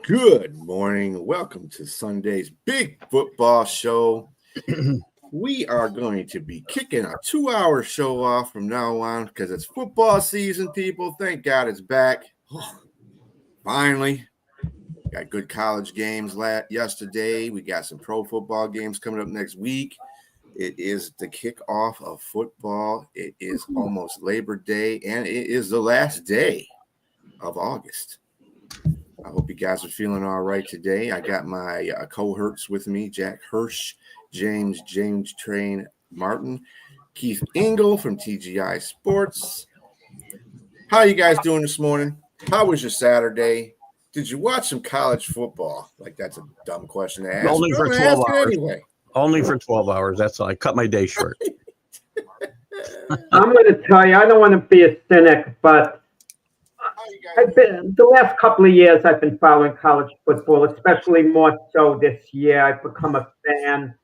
Good morning. Welcome to Sunday's Big Football Show. We are going to be kicking a 2-hour show off from now on because it's football season, people. Thank God it's back. Finally. Got good college games yesterday. We got some pro football games coming up next week. It is the kickoff of football. It is almost Labor Day, and it is the last day of August. I hope you guys are feeling all right today. I got my cohorts with me, Jack Hirsch, James Train Martin, Keith Engel from TGI Sports. How are you guys doing this morning? How was your Saturday? Did you watch some college football? Like, that's a dumb question to ask. Only for 12 hours. Anyway. Only for 12 hours. That's all. I cut my day short. I'm going to tell you, I don't want to be a cynic, but the last couple of years I've been following college football, especially more so this year. I've become a fan.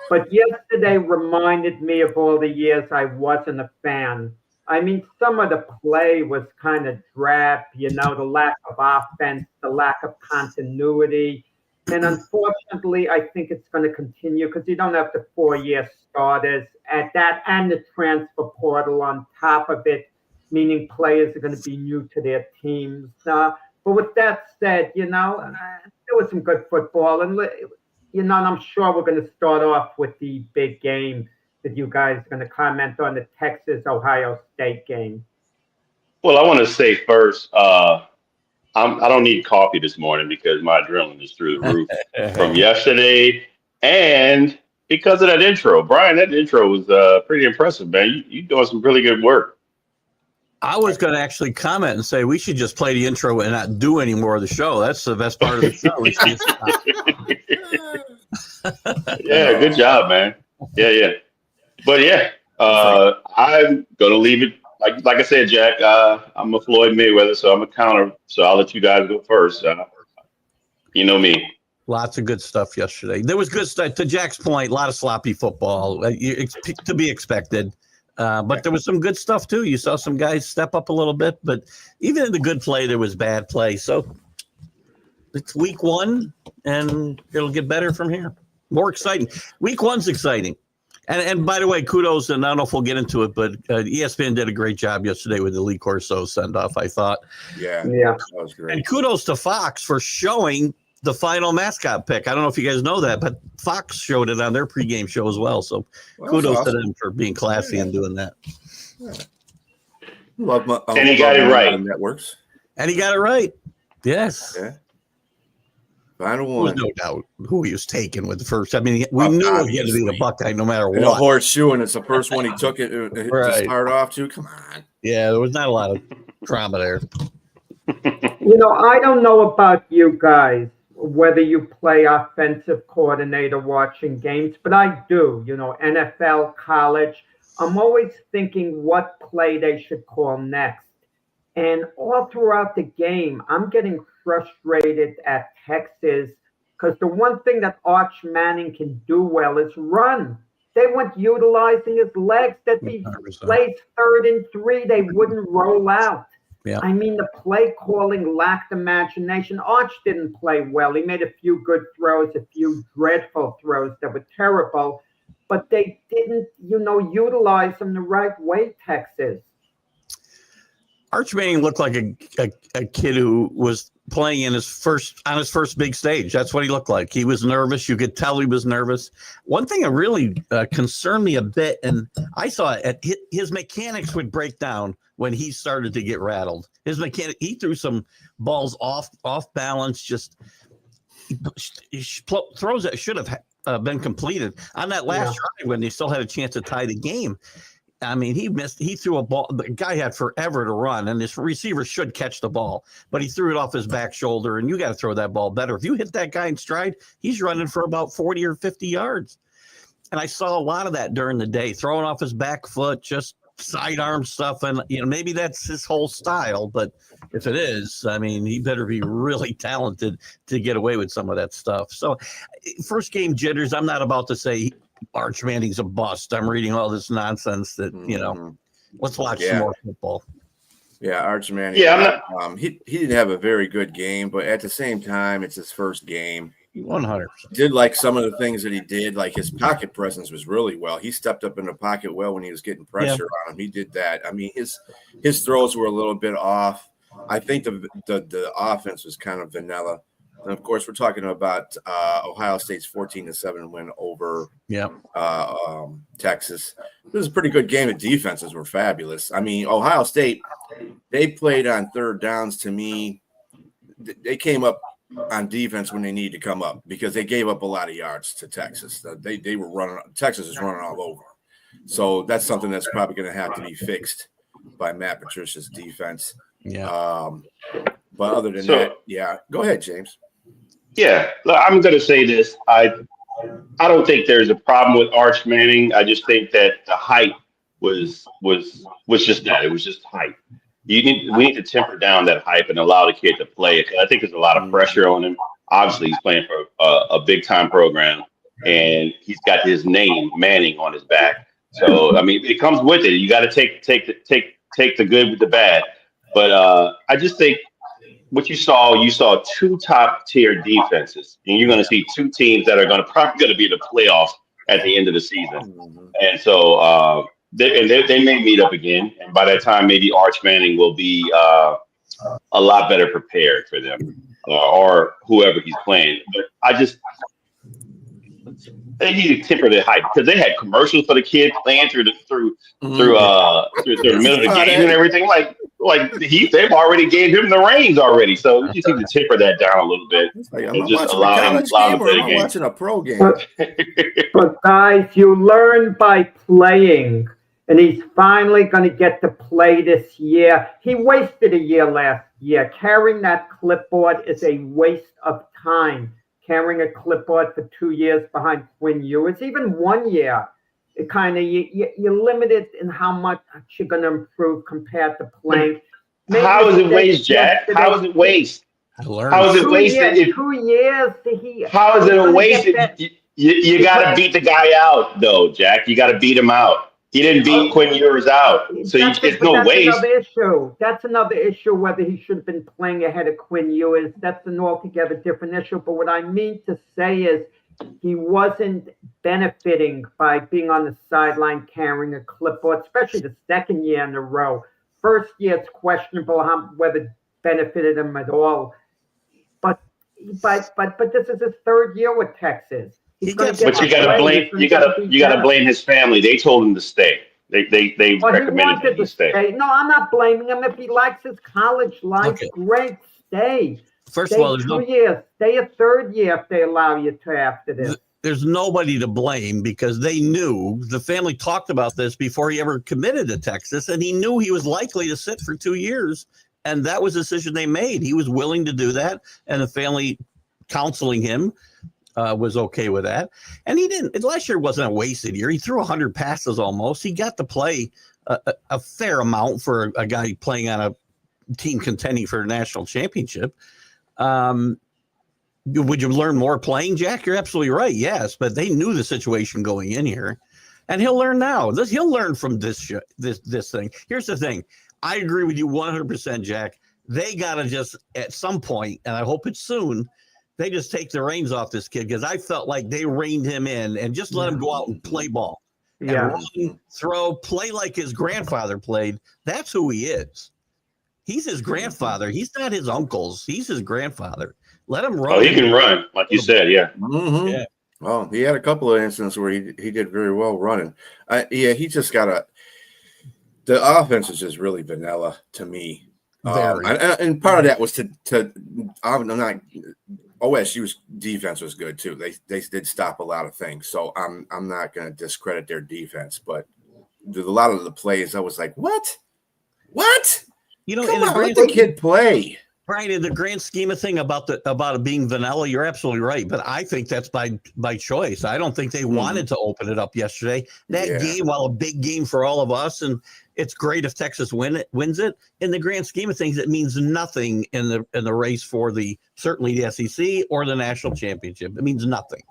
But yesterday reminded me of all the years I wasn't a fan. I mean, some of the play was kind of drab, the lack of offense, the lack of continuity. And unfortunately, I think it's going to continue because you don't have the 4-year starters at that and the transfer portal on top of it, meaning players are going to be new to their teams. But with that said, there was some good football. And, and I'm sure we're going to start off with the big game that you guys are going to comment on, the Texas-Ohio State game. Well, I want to say first, I don't need coffee this morning because my adrenaline is through the roof from yesterday, and because of that intro. Brian, that intro was pretty impressive, man. You doing some really good work. I was going to actually comment and say we should just play the intro and not do any more of the show. That's the best part of the show. Yeah, good job, man. Yeah. But yeah, I'm going to leave it. Like I said, Jack, I'm a Floyd Mayweather, so I'm a counter. So I'll let you guys go first. You know me. Lots of good stuff yesterday. There was good stuff. To Jack's point, a lot of sloppy football, to be expected. But there was some good stuff, too. You saw some guys step up a little bit. But even in the good play, there was bad play. So it's week 1, and it'll get better from here. More exciting. Week 1's exciting. And by the way, kudos, and I don't know if we'll get into it, but ESPN did a great job yesterday with the Lee Corso send-off, I thought. Yeah, that was great. And kudos to Fox for showing the final mascot pick. I don't know if you guys know that, but Fox showed it on their pregame show as well. So kudos to them for being classy and doing that. Yeah. And he got it right. Networks. And he got it right. Yes. Yeah. Final There one. was no doubt who he was taking with the first. I mean, we knew he had to be the Buckeye no matter what. A horseshoe, and it's the first one he took it Right. to start off to. Come on. Yeah, there was not a lot of drama there. I don't know about you guys, whether you play offensive coordinator watching games, but I do, NFL, college. I'm always thinking what play they should call next. And all throughout the game, I'm getting frustrated at Texas because the one thing that Arch Manning can do well is run. They weren't utilizing his legs. That he plays 3rd and 3, they wouldn't roll out. Yeah. I mean, the play calling lacked imagination. Arch didn't play well. He made a few good throws, a few dreadful throws that were terrible, but they didn't, utilize them the right way, Texas. Arch Manning looked like a kid who was playing on his first big stage. That's what he looked like. He was nervous. You could tell he was nervous. One thing that really concerned me a bit, and I saw it, his mechanics would break down when he started to get rattled. He threw some balls off balance, just throws that should have been completed on that last drive when they still had a chance to tie the game. I mean, he threw a ball. The guy had forever to run, and this receiver should catch the ball, but he threw it off his back shoulder, and you got to throw that ball better. If you hit that guy in stride, he's running for about 40 or 50 yards. And I saw a lot of that during the day, throwing off his back foot, just sidearm stuff. And, maybe that's his whole style, but if it is, I mean, he better be really talented to get away with some of that stuff. So first game jitters, I'm not about to say Arch Manning's a bust. I'm reading all this nonsense that, let's watch some more football. Yeah, Arch Manning. Yeah, he didn't have a very good game, but at the same time, it's his first game. 100%. Did like some of the things that he did, like his pocket presence was really well. He stepped up in the pocket well when he was getting pressure on him. He did that. I mean, his throws were a little bit off. I think the offense was kind of vanilla. And of course, we're talking about Ohio State's 14-7 win over Texas. This is a pretty good game. The defenses were fabulous. I mean, Ohio State, they played on third downs. To me, they came up on defense when they needed to come up because they gave up a lot of yards to Texas. They were running. Texas is running all over. So that's something that's probably going to have to be fixed by Matt Patricia's defense. Yeah. But other than that, go ahead, James. Yeah, I'm going to say this. I don't think there's a problem with Arch Manning. I just think that the hype was just that. It was just hype. We need to temper down that hype and allow the kid to play it. I think there's a lot of pressure on him. Obviously, he's playing for a big time program, and he's got his name Manning on his back. So I mean, it comes with it. You got to take the good with the bad. But I just think. What you saw two top tier defenses, and you're going to see two teams that are probably going to be in the playoffs at the end of the season. And so they may meet up again. And by that time, maybe Arch Manning will be a lot better prepared for them or whoever he's playing. But they need to temper their hype because they had commercials for the kid playing through the middle of the game and everything. They've already gave him the reins already, so you just need to temper that down a little bit. I'm just allow him to play the game. Watching a pro game. But guys, you learn by playing, and he's finally going to get to play this year. He wasted a year last year. Carrying that clipboard is a waste of time. Carrying a clipboard for 2 years behind Quinn Ewers, even 1 year, it kind of you're limited in how much you're going to improve compared to playing. Maybe how is it waste, Jack? How is it waste? How is it wasted? 2 years. How is it a waste? You got to beat the guy out, though, Jack. You got to beat him out. He didn't beat Quinn Ewers out, so it's no waste. That's another issue, whether he should have been playing ahead of Quinn Ewers. That's an altogether different issue. But what I mean to say is he wasn't benefiting by being on the sideline carrying a clipboard, especially the second year in a row. First year, it's questionable whether it benefited him at all. But this is his third year with Texas. But you got to blame. You got to blame his family. They told him to stay. They recommended him to stay. No, I'm not blaming him. If he likes his college life, great, stay. First of all, there's 2 years. Stay a third year if they allow you to after this. There's nobody to blame because they knew the family talked about this before he ever committed to Texas, and he knew he was likely to sit for 2 years, and that was the decision they made. He was willing to do that, and the family counseling him was okay with that. And he didn't. Last year wasn't a wasted year. He threw 100 passes almost. He got to play a fair amount for a guy playing on a team contending for a national championship. Would you learn more playing, Jack? You're absolutely right. Yes, but they knew the situation going in here, and he'll learn now. He'll learn from this thing. Here's the thing. I agree with you 100%, Jack. They got to just at some point, and I hope it's soon, they just take the reins off this kid because I felt like they reined him in and just let him go out and play ball. And run, throw, play like his grandfather played. That's who he is. He's his grandfather. He's not his uncle's. He's his grandfather. Let him run. Oh, he can run, like you said, yeah. Mm-hmm. Yeah. Well, he had a couple of instances where he did very well running. He just got the offense is just really vanilla to me. And part of that was I'm not. OSU's defense was good too. They did stop a lot of things, so I'm not going to discredit their defense. But a lot of the plays, I was like, what? You know, Come on, let the kid play. Right, in the grand scheme of thing about it being vanilla, you're absolutely right. But I think that's by choice. I don't think they wanted to open it up yesterday. That game, while a big game for all of us, and it's great if Texas wins it. In the grand scheme of things, it means nothing in the race for certainly the SEC or the national championship. It means nothing.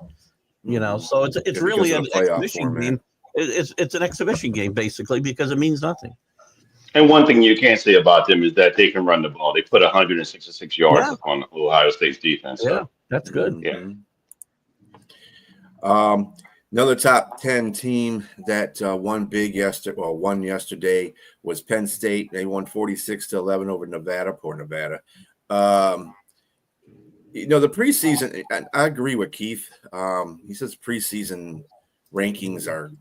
You know, so it's really an exhibition game. It's an exhibition game basically because it means nothing. And one thing you can't say about them is that they can run the ball. They put 166 yards up on Ohio State's defense. So. Yeah, that's good. Yeah. Another top 10 team that won yesterday was Penn State. They won 46-11 over Nevada. Poor Nevada. The preseason, I agree with Keith. He says preseason rankings are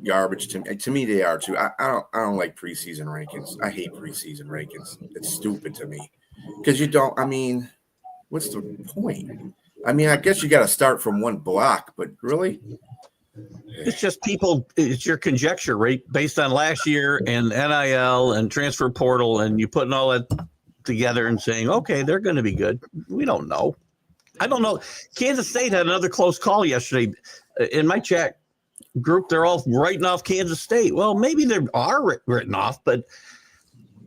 garbage to me. To me, they are too. I don't like preseason rankings. I hate preseason rankings. It's stupid to me because you don't. I mean, what's the point? I mean, I guess you got to start from one block, but really, it's just people. It's your conjecture, right? Based on last year and NIL and transfer portal, and you putting all that together and saying, okay, they're going to be good. We don't know. I don't know. Kansas State had another close call yesterday in my chat group. They're all writing off Kansas State. Well, maybe they are written off, but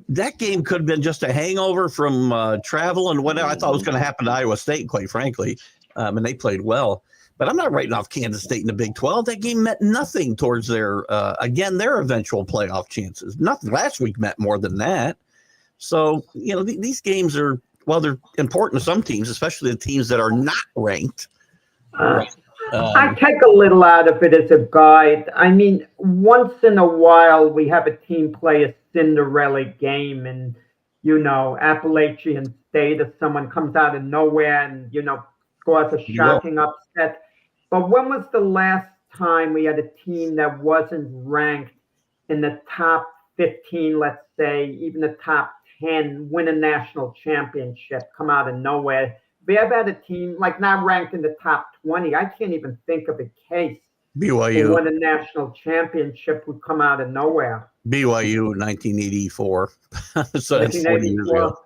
that game could have been just a hangover from travel and whatever. I thought was going to happen to Iowa State, quite frankly, and they played well. But I'm not writing off Kansas State in the Big 12. That game meant nothing towards their eventual playoff chances. Nothing. Last week meant more than that. So, these games are, well, they're important to some teams, especially the teams that are not ranked. I take a little out of it as a guide. I mean, once in a while, we have a team play a Cinderella game and, Appalachian State or someone comes out of nowhere and, scores a shocking upset. But when was the last time we had a team that wasn't ranked in the top 15, let's say, even the top 10, win a national championship, come out of nowhere? We have had a team like not ranked in the top 20. I can't even think of a case BYU who won a national championship would come out of nowhere. BYU 1984. So that's 40 years ago.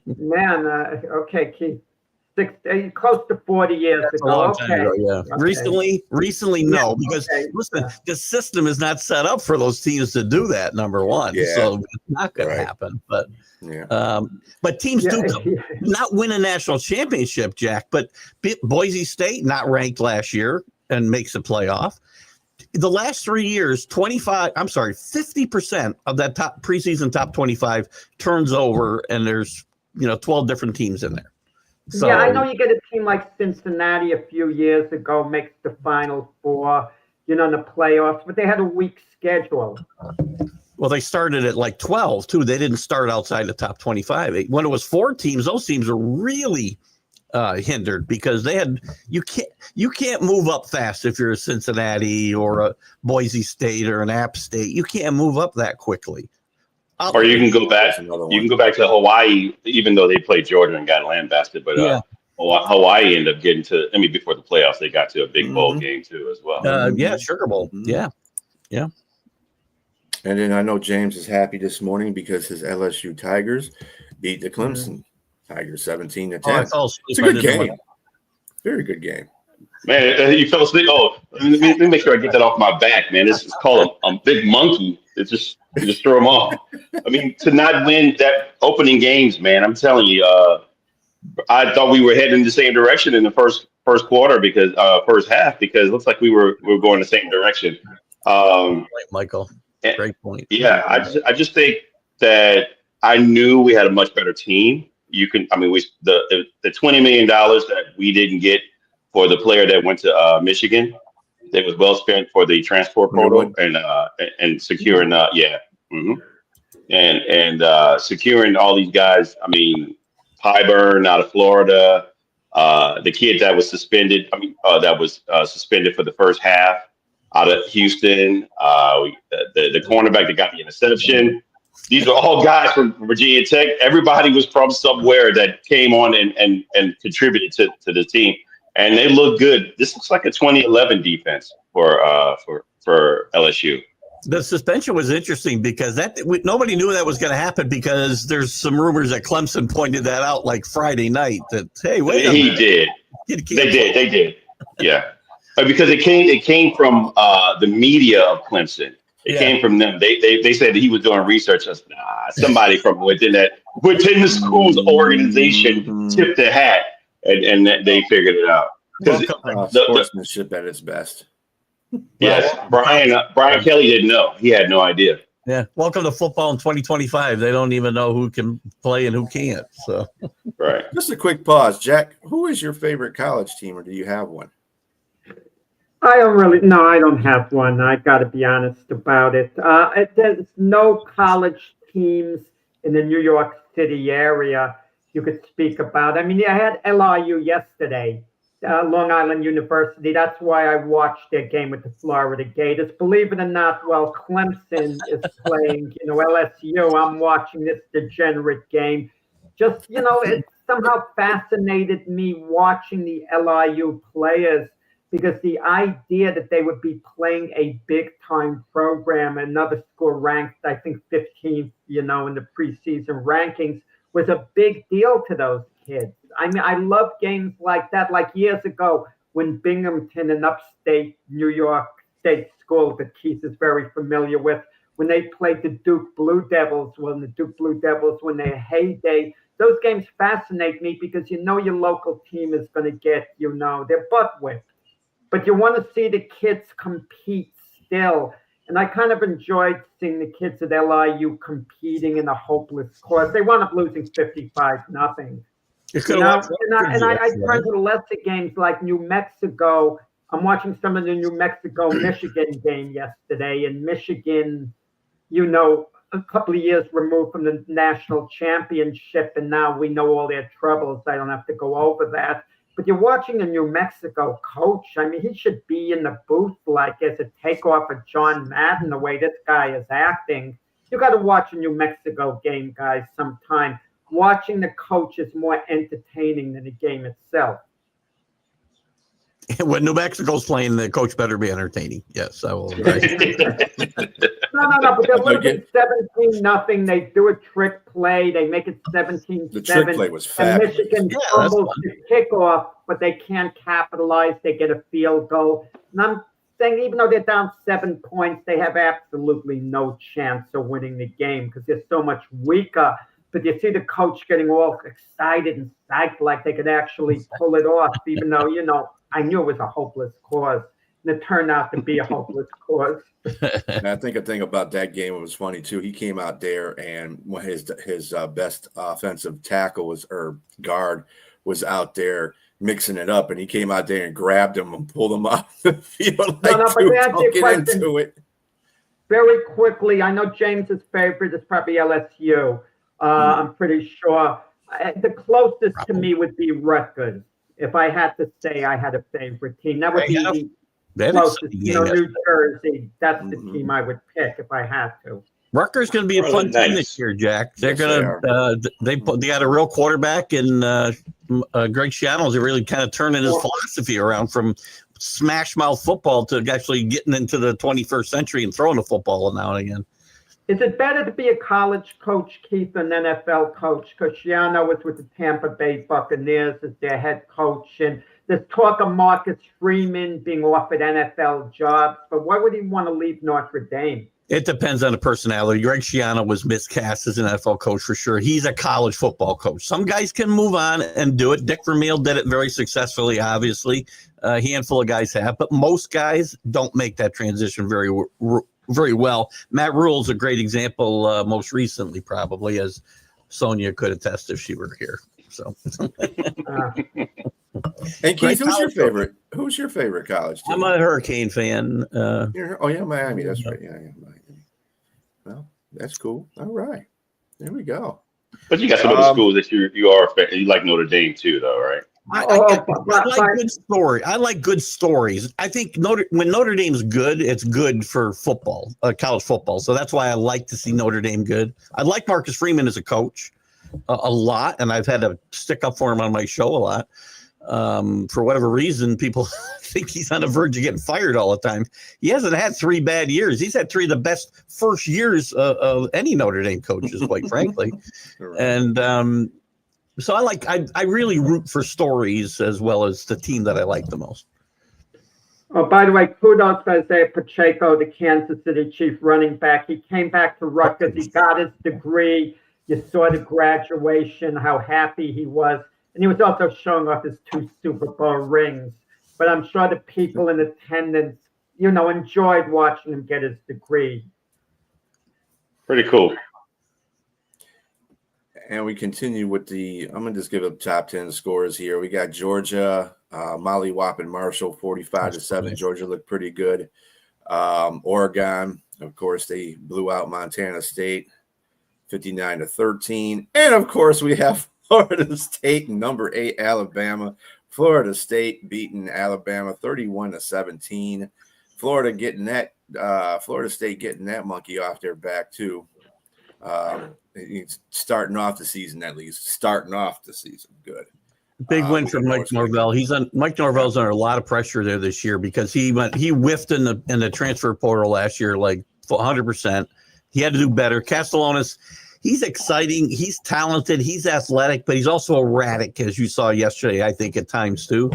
Man, okay, Keith. Close to 40 years That's ago. A long time ago, yeah. Okay. Recently, no, because listen, the system is not set up for those teams to do that. Number one, so it's not going to happen. But teams do not win a national championship, Jack. But Boise State not ranked last year and makes a playoff. The last 3 years, 50% of that top preseason top 25 turns over, and there's 12 different teams in there. So, I know you get a team like Cincinnati a few years ago makes the Final Four, in the playoffs, but they had a weak schedule. Well, they started at like 12 too. They didn't start outside the top 25. When it was 4 teams, those teams were really hindered because they had you can't move up fast if you're a Cincinnati or a Boise State or an App State. You can't move up that quickly. Or you can go back. You can go back to Hawaii, even though they played Georgia and got lambasted. But Hawaii ended up getting to. I mean, before the playoffs, they got to a big bowl game too, as well. Sugar Bowl. Yeah. And then I know James is happy this morning because his LSU Tigers beat the Clemson Tigers 17-10. It's a good game. Very good game. Man, you fell asleep. Oh, let me make sure I get that off my back, man. This is called a big monkey. It's just throw them off. I mean, to not win that opening games, man, I'm telling you, I thought we were heading in the same direction in the first quarter because first half because it looks like we were going the same direction. Michael, great point. Yeah, I just think that I knew we had a much better team. The $20 million that we didn't get for the player that went to Michigan, it was well spent for the transport portal and securing. and securing all these guys. I mean, Pyburn out of Florida, the kid that was suspended. Suspended for the first half out of Houston. The cornerback that got the interception. These are all guys from Virginia Tech. Everybody was from somewhere that came on and contributed to the team, and they look good. This looks like a 2011 defense for LSU. The suspension was interesting because nobody knew that was going to happen because there's some rumors that Clemson pointed that out like Friday night that, hey, wait a minute. They did. Yeah. Because it came from the media of Clemson. It came from them. They said that he was doing research. I said, somebody from within the school's organization tipped the hat and they figured it out. Sportsmanship at its best. Yes, Brian Kelly didn't know. He had no idea. Yeah, welcome to football in 2025. They don't even know who can play and who can't. So, right. Just a quick pause, Jack. Who is your favorite college team, or do you have one? I don't have one. I got to be honest about it. There's no college teams in the New York City area you could speak about. I mean, I had LIU yesterday. Long Island University. That's why I watched their game with the Florida Gators. Believe it or not, while Clemson is playing, LSU, I'm watching this degenerate game. Just, it somehow fascinated me watching the LIU players because the idea that they would be playing a big-time program, another school ranked, I think, 15th, in the preseason rankings, was a big deal to those kids. I mean, I love games like that. Like years ago when Binghamton, an upstate New York State school that Keith is very familiar with, when they played the Duke Blue Devils, when their heyday, those games fascinate me because your local team is going to get, their butt whipped. But you want to see the kids compete still. And I kind of enjoyed seeing the kids at LIU competing in a hopeless cause. They wound up losing 55-0. I turn to the lesser games like New Mexico. I'm watching some of the New Mexico-Michigan game yesterday, and Michigan, a couple of years removed from the national championship, and now we know all their troubles. I don't have to go over that. But you're watching a New Mexico coach. I mean, he should be in the booth like as a takeoff of John Madden, the way this guy is acting. You got to watch a New Mexico game, guys, sometime. Watching the coach is more entertaining than the game itself. When New Mexico's playing, the coach better be entertaining. Yes, I will. No, but they're losing 17-0. They do a trick play. They make it 17-7. The trick play was fabulous. And Michigan fumbles the kickoff, but they can't capitalize. They get a field goal. And I'm saying even though they're down 7 points, they have absolutely no chance of winning the game because they're so much weaker. But you see the coach getting all excited and psyched like they could actually pull it off, even though, I knew it was a hopeless cause. And it turned out to be a hopeless cause. And I think a thing about that game was funny, too. He came out there, and his best offensive guard was out there mixing it up. And he came out there and grabbed him and pulled him off the field. Into it. Very quickly, I know James's favorite is probably LSU. I'm pretty sure. The closest to me would be Rutgers. If I had to say I had a favorite team, that would be the closest. New Jersey. That's the team I would pick if I had to. Rutgers going to be a fun team this year, Jack. They're they got a real quarterback in Greg Schiano's. They're really kind of turning his philosophy around from smash mouth football to actually getting into the 21st century and throwing the football now and again. Is it better to be a college coach, Keith, than an NFL coach? Because Schiano was with the Tampa Bay Buccaneers as their head coach. And there's talk of Marcus Freeman being offered NFL jobs. But why would he want to leave Notre Dame? It depends on the personality. Greg Schiano was miscast as an NFL coach for sure. He's a college football coach. Some guys can move on and do it. Dick Vermeil did it very successfully, obviously. A handful of guys have. But most guys don't make that transition very well. Matt Rule's a great example most recently, probably, as Sonia could attest if she were here. So, and Keith, who's your favorite college team? I'm a Hurricane fan. Miami. That's right. Yeah, Miami. Well, That's cool. All right. There we go. But you got some other schools that you are a fan. You like Notre Dame too, though, right? I like good story. I like good stories. I think when Notre Dame's good, it's good for football, college football. So that's why I like to see Notre Dame good. I like Marcus Freeman as a coach a lot, and I've had to stick up for him on my show a lot. For whatever reason, people think he's on the verge of getting fired all the time. He hasn't had 3 bad years. He's had 3 of the best first years of any Notre Dame coaches, quite frankly. Right. And so I really root for stories as well as the team that I like the most. Oh, by the way, kudos to Isaiah Pacheco, the Kansas City Chief running back. He came back to Rutgers. He got his degree. You saw the graduation, how happy he was. And he was also showing off his 2 Super Bowl rings. But I'm sure the people in attendance, enjoyed watching him get his degree. Pretty cool. And we continue with I'm going to just give up top 10 scores here. We got Georgia, Molly Whopping Marshall, 45-7. Nice. Georgia looked pretty good. Oregon, of course, they blew out Montana State, 59-13. And, of course, we have Florida State and number 8 Alabama. Florida State beating Alabama 31-17. Florida State getting that monkey off their back too. He's starting off the season good. Big win for Mike Norvell. Mike Norvell's under a lot of pressure there this year because he whiffed in the transfer portal last year like 100%. He had to do better. Castellanos, he's exciting. He's talented. He's athletic, but he's also erratic, as you saw yesterday, I think, at times, too.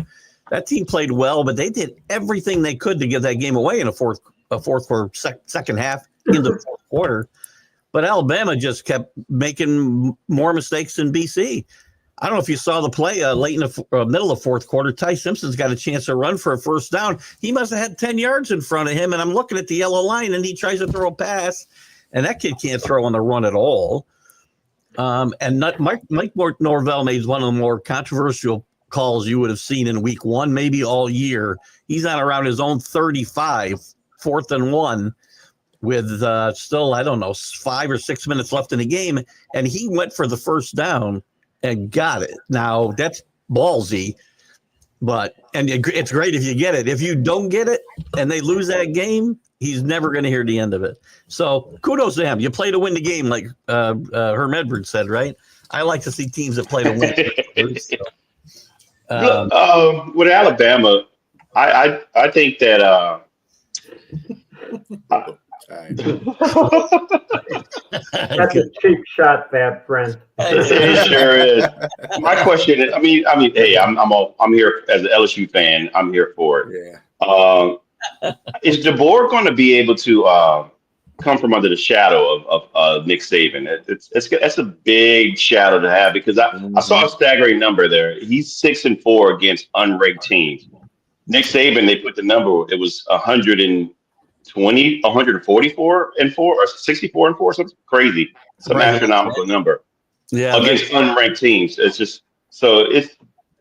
That team played well, but they did everything they could to give that game away in second half into the fourth quarter. But Alabama just kept making more mistakes than BC. I don't know if you saw the play late in the middle of fourth quarter. Ty Simpson's got a chance to run for a first down. He must have had 10 yards in front of him, and I'm looking at the yellow line, and he tries to throw a pass. And that kid can't throw on the run at all. Mike Norvell made one of the more controversial calls you would have seen in week 1, maybe all year. He's on around his own 35, 4th and 1, with still, 5 or 6 minutes left in the game. And he went for the first down and got it. Now, that's ballsy. And it's great if you get it. If you don't get it and they lose that game, he's never going to hear the end of it. So kudos to him. You play to win the game, like Herm Edwards said, right? I like to see teams that play to win. With Alabama, I think that that's a cheap shot, bad friend. It sure is. My question is, I mean, hey, I'm here as an LSU fan. I'm here for it. Yeah. Is DeBoer going to be able to come from under the shadow of Nick Saban? It's a big shadow to have because I saw a staggering number there. He's 6-4 against unranked teams. Nick Saban, they put the number. It was 144 and 4, or 64 and 4. Something crazy. It's an astronomical number. Yeah, against unranked teams. It's just so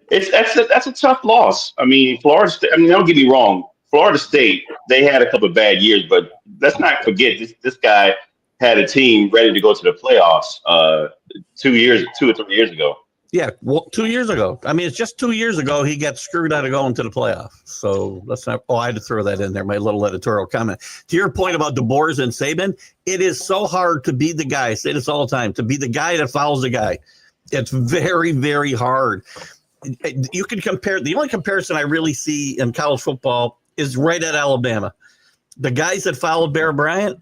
that's a tough loss. I mean, Florida State. I mean, don't get me wrong. Florida State, they had a couple of bad years, but let's not forget this guy had a team ready to go to the playoffs 2 or 3 years ago. Yeah, well, 2 years ago. I mean, it's just 2 years ago he got screwed out of going to the playoffs. So let's not. Oh, I had to throw that in there. My little editorial comment. To your point about DeBoer and Saban, it is so hard to be the guy. I say this all the time. To be the guy that follows the guy, it's very, very hard. You can compare. The only comparison I really see in college football is right at Alabama. The guys that followed Bear Bryant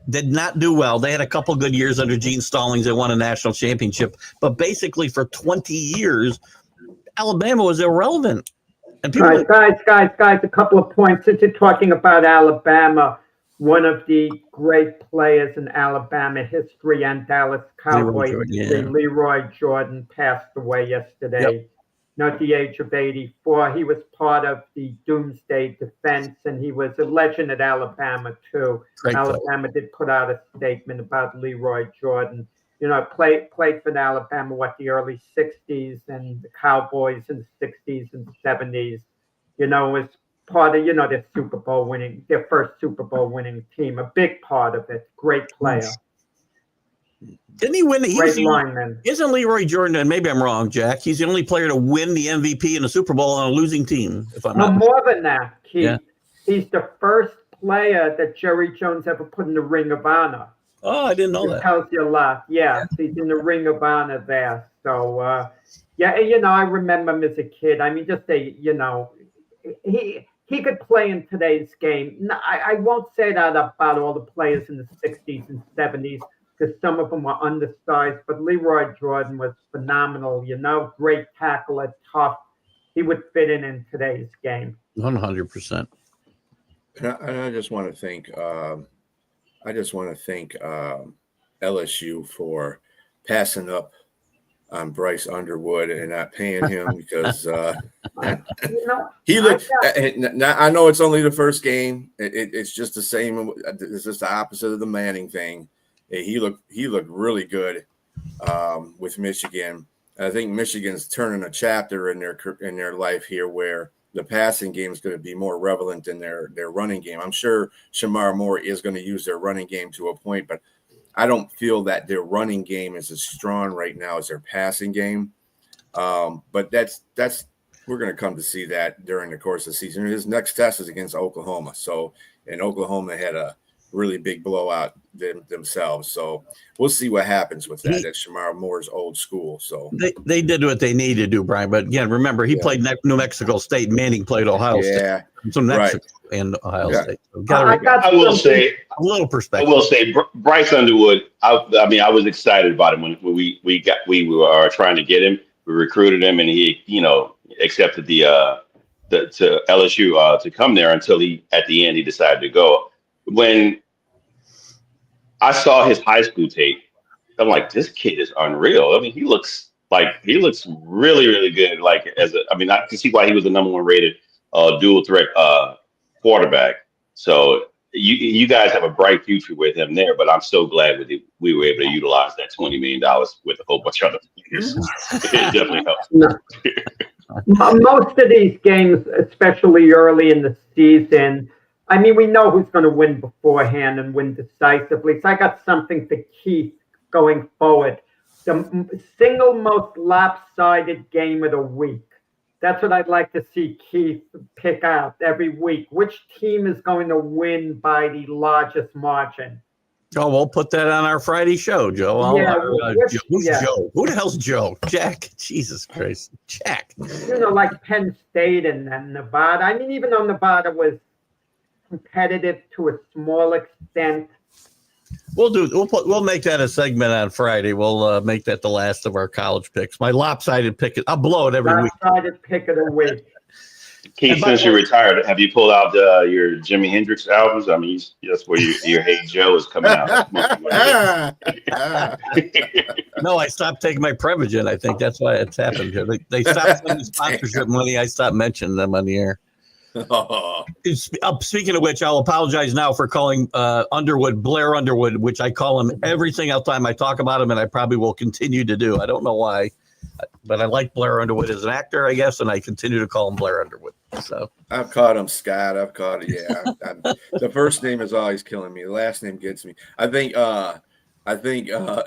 did not do well. They had a couple good years under Gene Stallings. They won a national championship. But basically for 20 years, Alabama was irrelevant. And people guys, a couple of points. Since you're talking about Alabama, one of the great players in Alabama history and Dallas Cowboys, Leroy Jordan, passed away yesterday. At the age of 84. He was part of the Doomsday Defense, and he was a legend at Alabama, too. Alabama did put out a statement about Leroy Jordan. Played for Alabama, the early 60s, and the Cowboys in the 60s and 70s. Was part of, their first Super Bowl winning team. A big part of it. Great player. Didn't he win? Great lineman. Isn't Leroy Jordan, and maybe I'm wrong, Jack, he's the only player to win the MVP in the Super Bowl on a losing team, if I'm No, not more than that, Keith. Yeah. He's the first player that Jerry Jones ever put in the Ring of Honor. Oh, I didn't know It that. tells you a lot. Yeah, he's in the Ring of Honor there. So, I remember him as a kid. I mean, he could play in today's game. No, I won't say that about all the players in the 60s and 70s because some of them were undersized, but Leroy Jordan was phenomenal, great tackler, tough. He would fit in today's game. 100%. And I just want to thank LSU for passing up on Bryce Underwood and not paying him because he looked. I know it's only the first game. It's just the same. It's just the opposite of the Manning thing. He looked really good with Michigan. I think Michigan's turning a chapter in their life here where the passing game is going to be more relevant than their running game. I'm sure Shamar Moore is going to use their running game to a point, but I don't feel that their running game is as strong right now as their passing game. But that's we're going to come to see that during the course of the season. His next test is against Oklahoma. And Oklahoma had a really big blowout themselves. So we'll see what happens with that. That's Shamar Moore's old school. So they did what they needed to do, Brian. But again, remember he played New Mexico State. Manning played Ohio State. So Mexico and Ohio State. So I will say a little perspective. I will say Bryce Underwood. I was excited about him when we were trying to get him. We recruited him, and he accepted the to LSU to come there until at the end he decided to go. When I saw his high school tape, I'm like, this kid is unreal. I mean, he looks really, really good. I can see why he was the number one rated dual threat quarterback. So you guys have a bright future with him there, but I'm so glad we were able to utilize that $20 million with a whole bunch of other players. It definitely helps. No. Most of these games, especially early in the season, I mean, we know who's going to win beforehand and win decisively. So I got something to keep going forward. The single most lopsided game of the week. That's what I'd like to see Keith pick out every week. Which team is going to win by the largest margin? Oh, we'll put that on our Friday show, Joe. Who's Joe? Who the hell's Joe? Jack. Jesus Christ. Jack. Like Penn State and Nevada. I mean, even though Nevada was competitive to a small extent. We'll make that a segment on Friday. We'll make that the last of our college picks. My lopsided pick. I'll blow it every week. Lopsided pick of the week. Keith, since you're retired, have you pulled out your Jimi Hendrix albums? I mean, that's where your Hey Joe is coming out. No, I stopped taking my Prevagen. I think that's why it's happened here. They stopped sending sponsorship money. I stopped mentioning them on the air. Speaking of which, I'll apologize now for calling Blair Underwood, which I call him every single time I talk about him, and I probably will continue to do. I don't know why, but I like Blair Underwood as an actor, I guess, and I continue to call him Blair Underwood. So I've caught him, Scott. I've caught it. Yeah, the first name is always killing me. The last name gets me. I think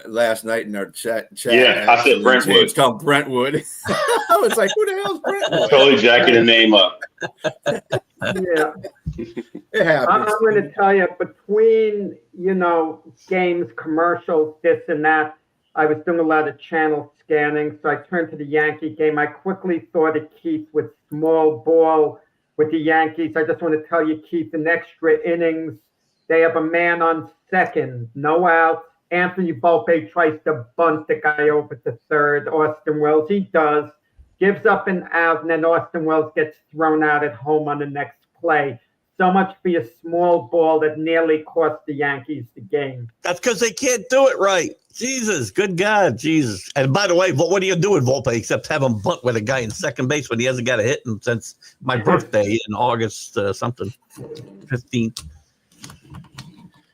last night in our chat. Yeah, I said Brentwood. It's called Brentwood. I was like, who the hell's Brentwood? Totally jacking the name up. Yeah. It happens. I'm going to tell you, between, games, commercials, this and that, I was doing a lot of channel scanning, so I turned to the Yankee game. I quickly thought of Keith with small ball with the Yankees. I just want to tell you, Keith, in extra innings, they have a man on second, no outs. Anthony Volpe tries to bunt the guy over to third. Austin Wells, he does, gives up an out, and then Austin Wells gets thrown out at home on the next play. So much for a small ball that nearly cost the Yankees the game. That's because they can't do it right. Jesus, good God, Jesus. And by the way, what do you do with Volpe except have him bunt with a guy in second base when he hasn't got a hit since my birthday in August 15th.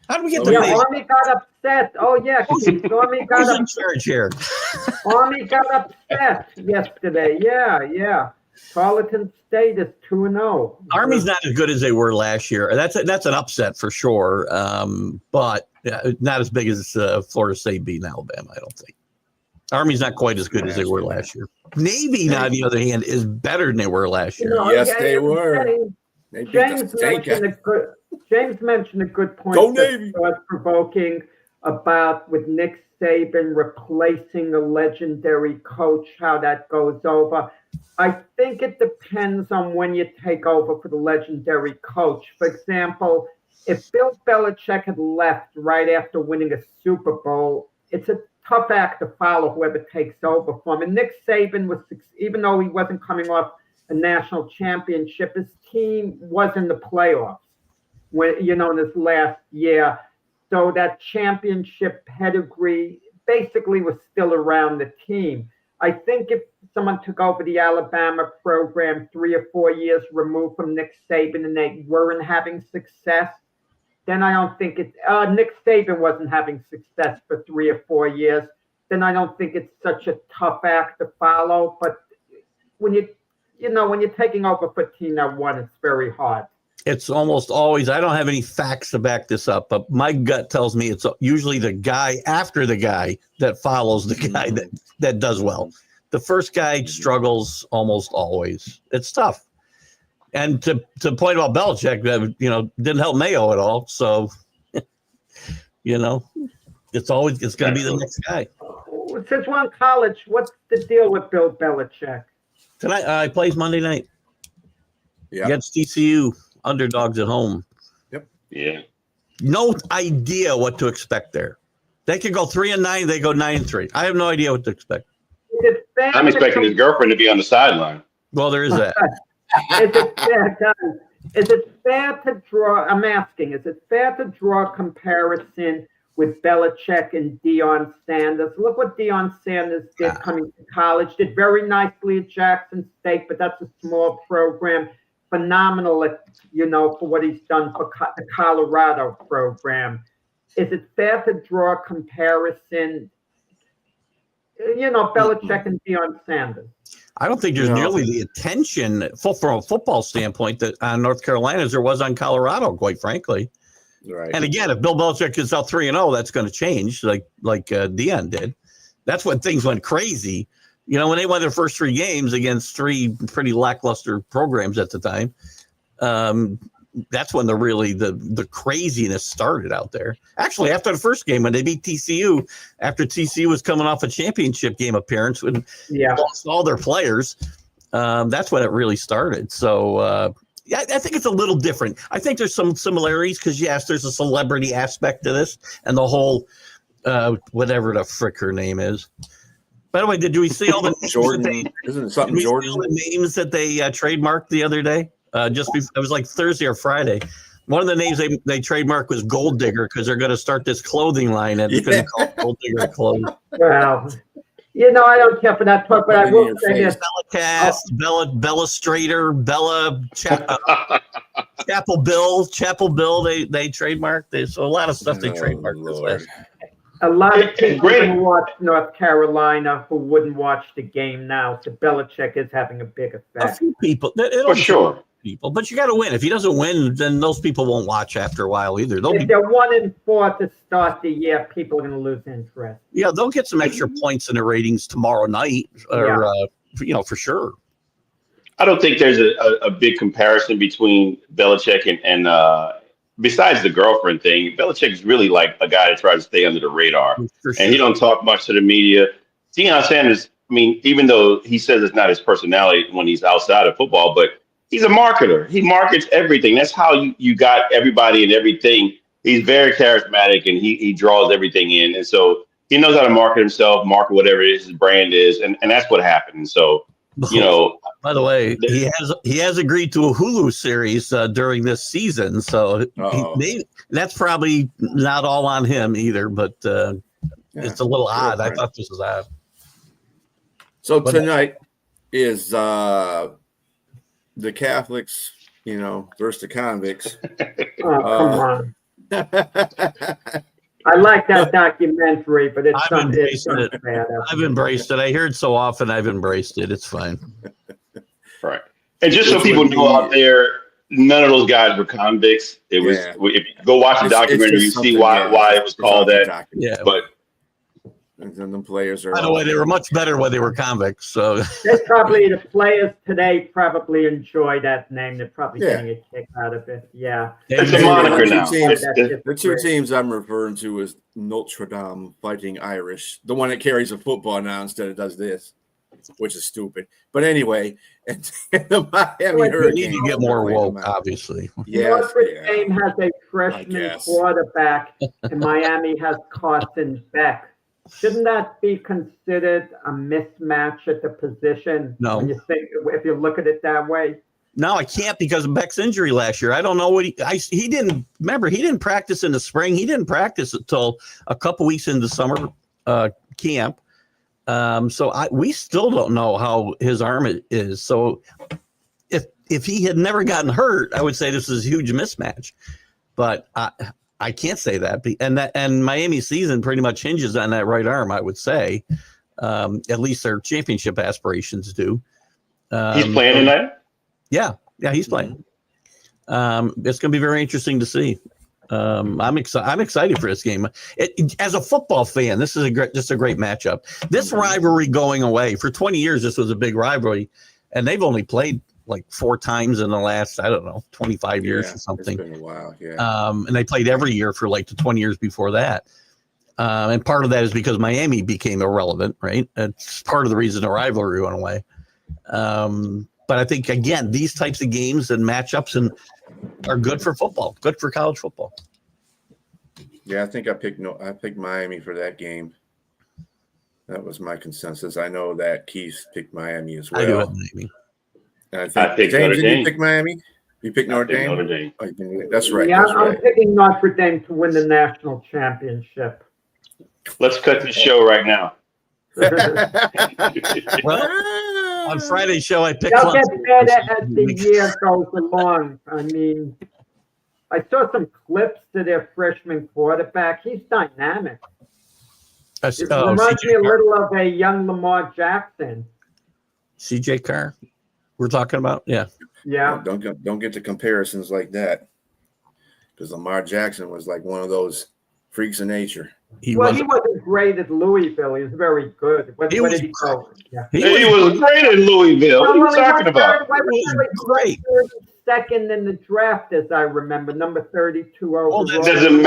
How do we get the Army got upset. Oh, yeah. Army got in charge here. Army got upset yesterday. Yeah. Tarleton State is 2-0. Army's not as good as they were last year. That's an upset for sure, but not as big as Florida State beating Alabama, I don't think. Army's not quite as good as they were last year. Navy, on the other hand, is better than they were last year. Yes, they were. James mentioned a good point. Go Navy. Provoking about with Nick Saban replacing a legendary coach, how that goes over. I think it depends on when you take over for the legendary coach. For example, if Bill Belichick had left right after winning a Super Bowl, it's a tough act to follow whoever takes over for him. And Nick Saban was, even though he wasn't coming off a national championship, his team was in the playoffs when, in his last year. So that championship pedigree basically was still around the team. I think if someone took over the Alabama program 3 or 4 years removed from Nick Saban and they weren't having success, then I don't think it's Nick Saban wasn't having success for 3 or 4 years. Then I don't think it's such a tough act to follow. But when when you're taking over for team that won, it's very hard. It's almost always, I don't have any facts to back this up, but my gut tells me it's usually the guy after the guy that follows the guy that does well. The first guy struggles almost always. It's tough. And to point about Belichick, didn't help Mayo at all. So, it's going to be the next guy. Since we're in college, what's the deal with Bill Belichick? Tonight, he plays Monday night against TCU. Underdogs at home. Yep. Yeah. No idea what to expect there. They could go 3-9. They go 9-3. I have no idea what to expect. I'm expecting his girlfriend to be on the sideline. Well, there is that. Is it fair to draw? I'm asking. Is it fair to draw a comparison with Belichick and Deion Sanders? Look what Deion Sanders did coming to college. Did very nicely at Jackson State, but that's a small program. Phenomenal at, for what he's done for the Colorado program. Is it fair to draw a comparison, Belichick and Deion Sanders? I don't think there's nearly the attention from a football standpoint that on North Carolina as there was on Colorado, quite frankly. Right. And again, if Bill Belichick is out 3-0, that's going to change like Deion did. That's when things went crazy. When they won their first 3 games against 3 pretty lackluster programs at the time, that's when the craziness started out there. Actually, after the first game, when they beat TCU, after TCU was coming off a championship game appearance and lost all their players, that's when it really started. So, I think it's a little different. I think there's some similarities because, yes, there's a celebrity aspect to this and the whole whatever the frick her name is. By the way, did we see all the Jordan? Isn't it something Jordan? See all the names that they trademarked the other day? It was like Thursday or Friday. One of the names they trademarked was Gold Digger because they're going to start this clothing line and it's going to call Gold Digger clothes. Well, I don't care for that talk, but I will say this: Bellacast, Bella Strader, Chapel Bill. They trademarked. So a lot of stuff they trademarked this last. A lot of people who watch North Carolina who wouldn't watch the game now. So Belichick is having a big effect. A few people, for sure. But you got to win. If he doesn't win, then those people won't watch after a while either. If they're 1-4 to start the year, people are going to lose interest. Yeah, they'll get some extra points in the ratings tomorrow night, for sure. I don't think there's a big comparison between Belichick and besides the girlfriend thing. Belichick's really like a guy that tries to stay under the radar, sure. And he don't talk much to the media. Deion Sanders, even though he says it's not his personality when he's outside of football, but he's a marketer. He markets everything. That's how you got everybody and everything. He's very charismatic and he draws everything in. And so he knows how to market himself, market whatever his brand is. And that's what happened. And so, by the way, he has agreed to a Hulu series during this season. So that's probably not all on him either, but it's a little odd. I thought this was odd. So tonight is the Catholics, versus the convicts. Oh, come on. I like that documentary, but it's something bad. I've embraced it. I hear it so often. I've embraced it. It's fine. Right. And just so Which people would know be- out there, none of those guys were convicts. It was Yeah. if you go watch the It's documentary, just you see something, why it was it's off called the that. document. Yeah. But And then the players are By the all- way, they were much better when they were convicts. So The players today probably enjoy that name. They're probably Yeah. getting a kick out of it. Yeah. it's a moniker now. The two teams I'm referring to is Notre Dame Fighting Irish, the one that carries a football now instead of does this, which is stupid. But anyway, and the Miami Well, we Hurricanes need to get more playing woke, them out. obviously. Yes, Notre yeah. Dame has a I freshman guess. quarterback, and Miami has Carson Beck. Shouldn't that be considered a mismatch at the position? No. When you think, if you look at it that way. No, I can't because of Beck's injury last year. I don't know what he didn't remember. He didn't practice in the spring. He didn't practice until a couple weeks into summer camp. So we still don't know how his arm is. So if he had never gotten hurt, I would say this is a huge mismatch. But I can't say that. And Miami's season pretty much hinges on that right arm, I would say. At least their championship aspirations do. He's playing tonight? Yeah, he's playing. It's going to be very interesting to see. I'm excited for this game. As a football fan, this is just a great matchup. This rivalry going away for 20 years. This was a big rivalry, and they've only played like 4 times in the last 25 years or something. It's been a while, yeah. And they played every year for like the 20 years before that. And part of that is because Miami became irrelevant, right? It's part of the reason the rivalry went away. But I think, again, these types of games and matchups are good for football, good for college football. Yeah, I think I picked Miami for that game. That was my consensus. I know that Keith picked Miami as well. I do have Miami. I picked James, Notre did Dame. you pick Miami? You picked Notre Dame? Notre Dame. Oh, that's right. Yeah, That's I'm right. picking Notre Dame to win the national championship. Let's cut the show right now. Well, on Friday's show, I picked They'll get Clemson. better as the year goes along. I mean, I saw some clips to their freshman quarterback. He's dynamic. It reminds me a little of a young Lamar Jackson. CJ Carr, we're talking about, yeah. Yeah. Don't get to comparisons like that, because Lamar Jackson was like one of those freaks of nature. He wasn't great at Louisville. He was very good. Where did he go? Yeah. He was great at Louisville. What are you talking about? Great. 32nd in the draft, as I remember, number 32 overall. It doesn't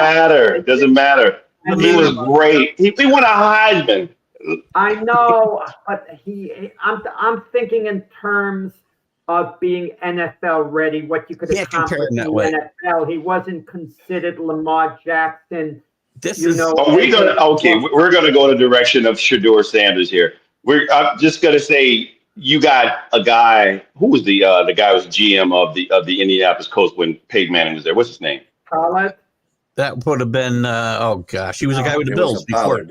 matter. He was great. He won a Heisman. I know, but I'm thinking in terms of being NFL ready, what you could accomplish in the NFL. He wasn't considered Lamar Jackson. We're gonna go the direction of Shedeur Sanders here. I'm just gonna say you got a guy who was the guy who was GM of the Indianapolis Colts when Peyton Manning was there. What's his name? Pollard. That would have been he was a guy with the Bills before.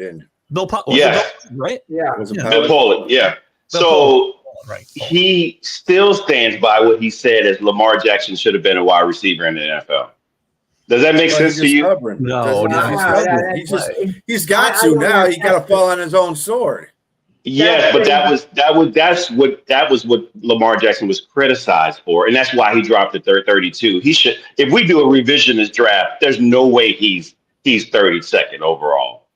Bill Pollard, right? Yeah. Bill Pollard, yeah. Right. He still stands by what he said as Lamar Jackson should have been a wide receiver in the NFL. Does that make sense to you? No. He's got to now. He got to fall on his own sword. Yes, but that was what Lamar Jackson was criticized for, and that's why he dropped to 32. He should. If we do a revisionist draft, there's no way he's 32nd overall.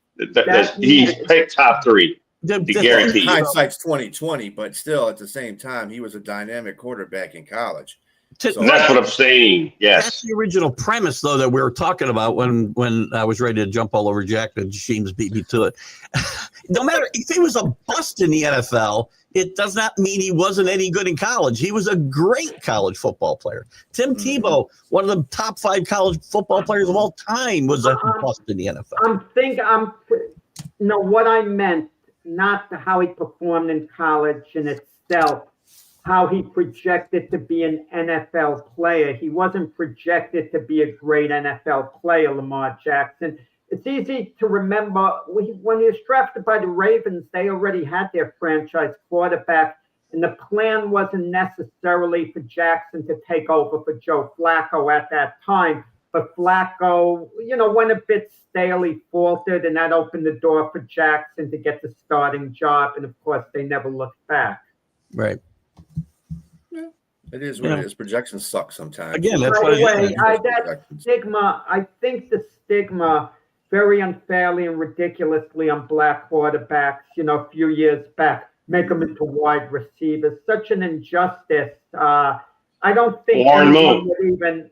He's picked top 3. Guaranteed. Hindsight's 20/20, but still, at the same time, he was a dynamic quarterback in college. That's what I'm saying. Yes, that's the original premise, though, that we were talking about when I was ready to jump all over Jack, and James beat me to it. No matter if he was a bust in the NFL, it does not mean he wasn't any good in college. He was a great college football player. Tim Tebow, one of the top 5 college football players of all time, was a bust in the NFL. What I meant, not how he performed in college in itself, how he projected to be an NFL player. He wasn't projected to be a great NFL player, Lamar Jackson. It's easy to remember when he was drafted by the Ravens, they already had their franchise quarterback, and the plan wasn't necessarily for Jackson to take over for Joe Flacco at that time. But Flacco, went a bit stale. He faltered, and that opened the door for Jackson to get the starting job. And, of course, they never looked back. Right. It is what it is. Projections suck sometimes. Again, that's By what the way, that projections. stigma, I think the stigma very unfairly and ridiculously on black quarterbacks, a few years back, make them into wide receivers. Such an injustice. I don't think Warren anyone Moon. would even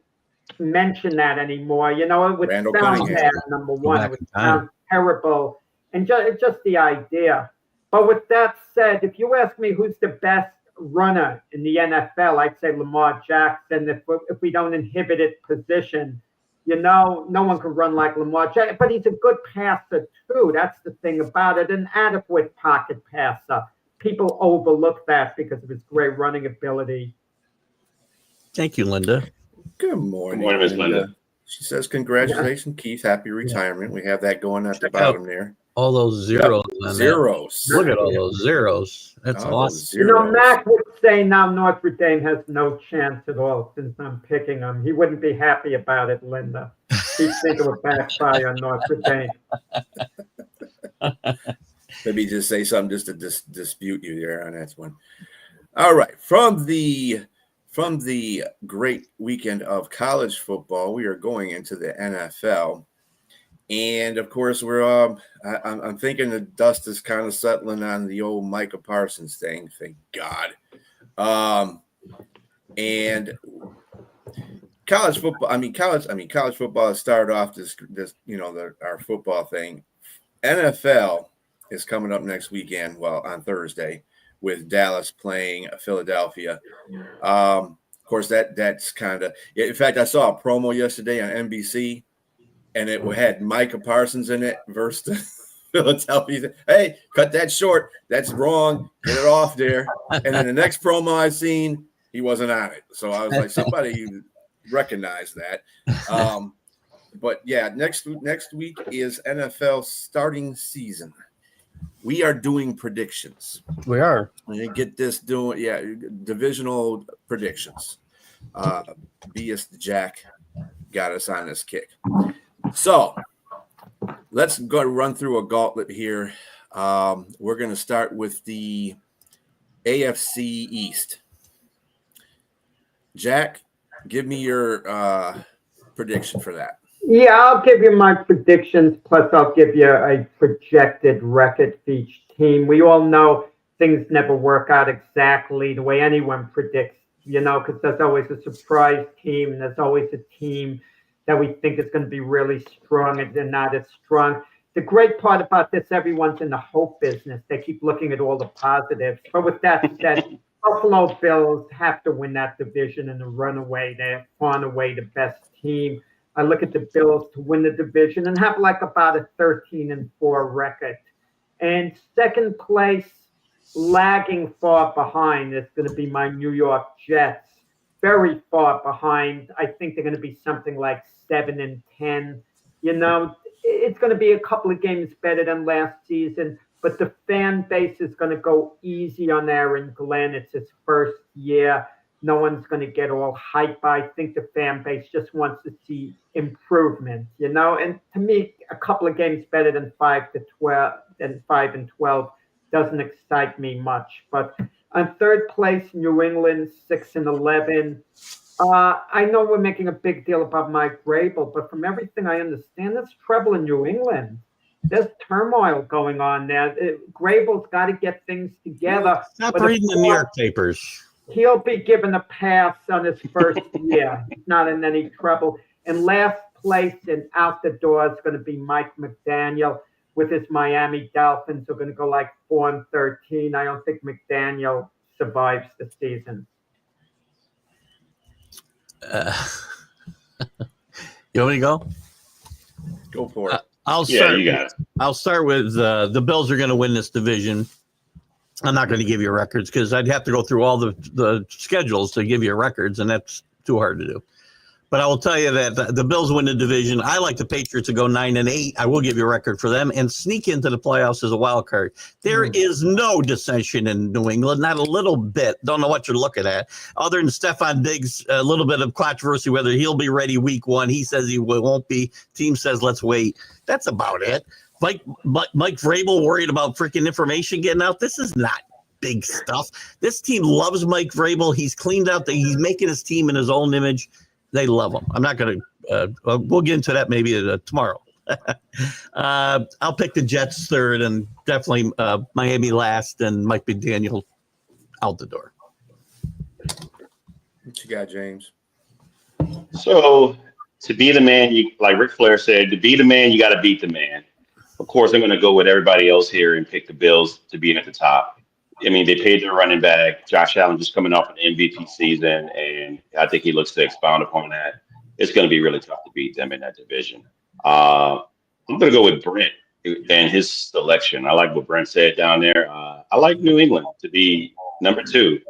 mention that anymore. It would Randall sound Cunningham. bad, number one. It would sound terrible. And just the idea. But with that said, if you ask me who's the best runner in the NFL, I'd say Lamar Jackson. If we don't inhibit it position, no one can run like Lamar Jackson. But he's a good passer too. That's the thing about it. An adequate pocket passer. People overlook that because of his great running ability. Thank you, Linda. Good morning. Good morning, Miss Linda. She says, congratulations, Keith. Happy retirement. We have that going at the Check bottom there. All those zeros. Yep. Zeros. Look at all those zeros. That's awesome. Mac would say now Notre Dame has no chance at all since I'm picking them. He wouldn't be happy about it, Linda. He'd think it would backfire on Notre Dame. Maybe just say something just to dispute you there on that one. All right. From the great weekend of college football, we are going into the NFL. And of course, I'm thinking the dust is kind of settling on the old Micah Parsons thing. Thank God. And college football. College football has started off this our football thing. NFL is coming up next weekend. Well, on Thursday, with Dallas playing Philadelphia. Of course, that's kind of. In fact, I saw a promo yesterday on NBC. And it had Micah Parsons in it versus Philadelphia. Hey, cut that short. That's wrong. Get it off there. And then the next promo I seen, he wasn't on it. So I was like, somebody recognize that. But yeah, next week is NFL starting season. We are doing predictions. We are. We get this divisional predictions. BS Jack got us on this kick. So let's go run through a gauntlet here. We're going to start with the AFC East. Jack, give me your prediction for that. Yeah, I'll give you my predictions, plus I'll give you a projected record for each team. We all know things never work out exactly the way anyone predicts, because there's always a surprise team, and there's always a team that we think is going to be really strong and they're not as strong. The great part about this, everyone's in the hope business. They keep looking at all the positives. But with that said, Buffalo Bills have to win that division in the runaway. They're far and away the best team. I look at the Bills to win the division and have like about a 13-4 record. And second place, lagging far behind, is going to be my New York Jets. Very far behind. I think they're going to be something like 7-10. It's going to be a couple of games better than last season, but the fan base is going to go easy on Aaron Glenn. It's his first year. No one's going to get all hype. I think the fan base just wants to see improvement, And to me, a couple of games better than 5-12 doesn't excite me much. But on third place, New England, 6-11. I know we're making a big deal about Mike Vrabel, but from everything I understand, there's trouble in New England. There's turmoil going on there. Vrabel's got to get things together. Stop reading the New York papers. He'll be given a pass on his first year. He's not in any trouble. And last place and out the door is going to be Mike McDaniel with his Miami Dolphins. Who are going to go like 4-13. I don't think McDaniel survives the season. You want me to go? Go for it. I'll start with the Bills are going to win this division. I'm not going to give you records because I'd have to go through all the schedules to give you records, and that's too hard to do. But I will tell you that the Bills win the division. I like the Patriots to go 9-8. I will give you a record for them and sneak into the playoffs as a wild card. There is no dissension in New England, not a little bit. Don't know what you're looking at. Other than Stephon Diggs, a little bit of controversy whether he'll be ready week 1. He says he won't be. Team says let's wait. That's about it. Mike Vrabel worried about freaking information getting out. This is not big stuff. This team loves Mike Vrabel. He's cleaned out. He's making his team in his own image. They love him. I'm not going to we'll get into that maybe tomorrow. I'll pick the Jets third and definitely Miami last and Mike McDaniel out the door. What you got, James? So to be the man, like Ric Flair said, to be the man, you got to beat the man. Of course, I'm going to go with everybody else here and pick the Bills to be at the top. I mean, they paid their running back. Josh Allen just coming off an MVP season, and I think he looks to expound upon that. It's going to be really tough to beat them in that division. I'm going to go with Brent and his selection. I like what Brent said down there. I like New England to be number 2.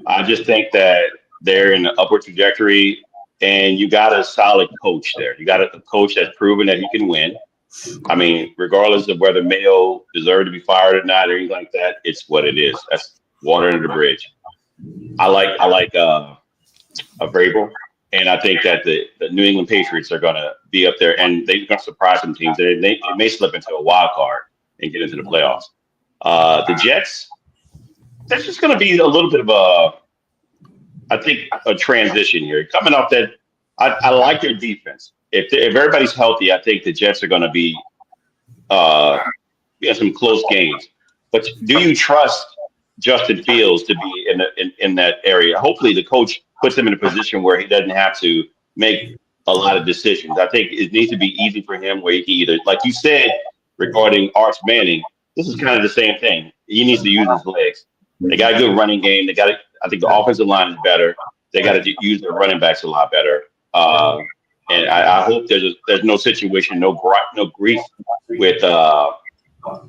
I just think that they're in the upward trajectory, and you got a solid coach there. You got a coach that's proven that he can win. I mean, regardless of whether Mayo deserved to be fired or not or anything like that, it's what it is. That's water under the bridge. I like Vrabel, and I think that the New England Patriots are going to be up there, and they're going to surprise some teams. They may slip into a wild card and get into the playoffs. The Jets, that's just going to be a little bit of a transition here. Coming off that, I like their defense. If everybody's healthy, I think the Jets are going to be some close games. But do you trust Justin Fields to be in that area? Hopefully, the coach puts him in a position where he doesn't have to make a lot of decisions. I think it needs to be easy for him where he can either, like you said regarding Arch Manning, this is kind of the same thing. He needs to use his legs. They got a good running game. I think the offensive line is better. They got to use their running backs a lot better. And I hope there's no situation, no grief with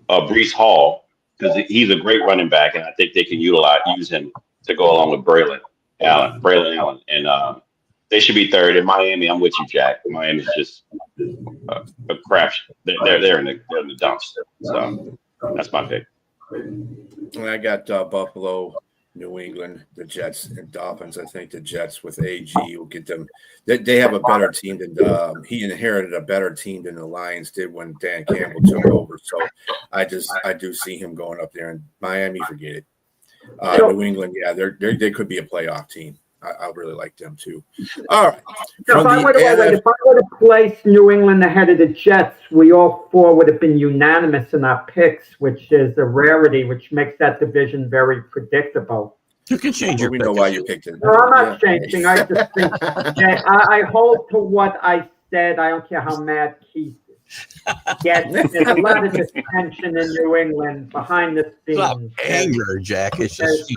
Breece Hall, because he's a great running back, and I think they can use him to go along with Braylon Allen, and they should be third. In Miami, I'm with you, Jack. Miami's just a crap. They're in the dumps. So that's my pick. I got Buffalo, New England, the Jets, and Dolphins. I think the Jets with AG will get them. They have a better team than he inherited a better team than the Lions did when Dan Campbell took over. So I do see him going up there. And Miami, forget it. New England, yeah, they could be a playoff team. I really like them too. All right. So if I would have placed New England ahead of the Jets, we all 4 would have been unanimous in our picks, which is a rarity, which makes that division very predictable. You can change your We pick. know why you picked it. No, I'm not changing. I just think I hold to what I said. I don't care how mad Keith gets. There's a lot of dissension in New England behind the scenes. It's not anger, Jack. It's just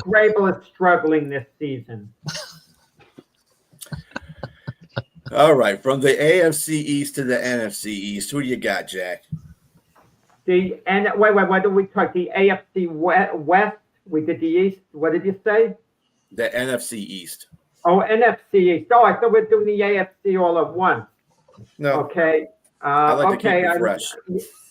Vrabel is struggling this season. All right, from the AFC East to the NFC East, who do you got, Jack? Wait, what did we talk? The AFC West. We did the East. What did you say? The NFC East. Oh, NFC East. Oh, I thought we were doing the AFC all at once. No. Okay. I like to keep it fresh.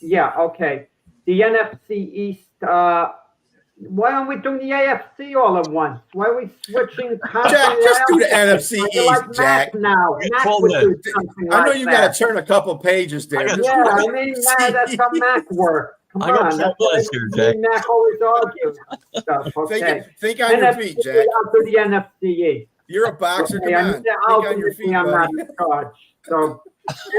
Yeah. Okay. The NFC East. Why aren't we doing the AFC all at once? Why are we switching? Jack, just do the NFC East, like Jack. Now, Mac would do something I know like you that. got to turn a couple pages there. Yeah, I mean that's how Mac works. Come on, that's what Mac always argues. Stuff. Okay. Think on your feet, Jack. I'll do the NFC East. You're a boxer. Okay, Come on. I'll Think on your feet, I'm not buddy. in charge. So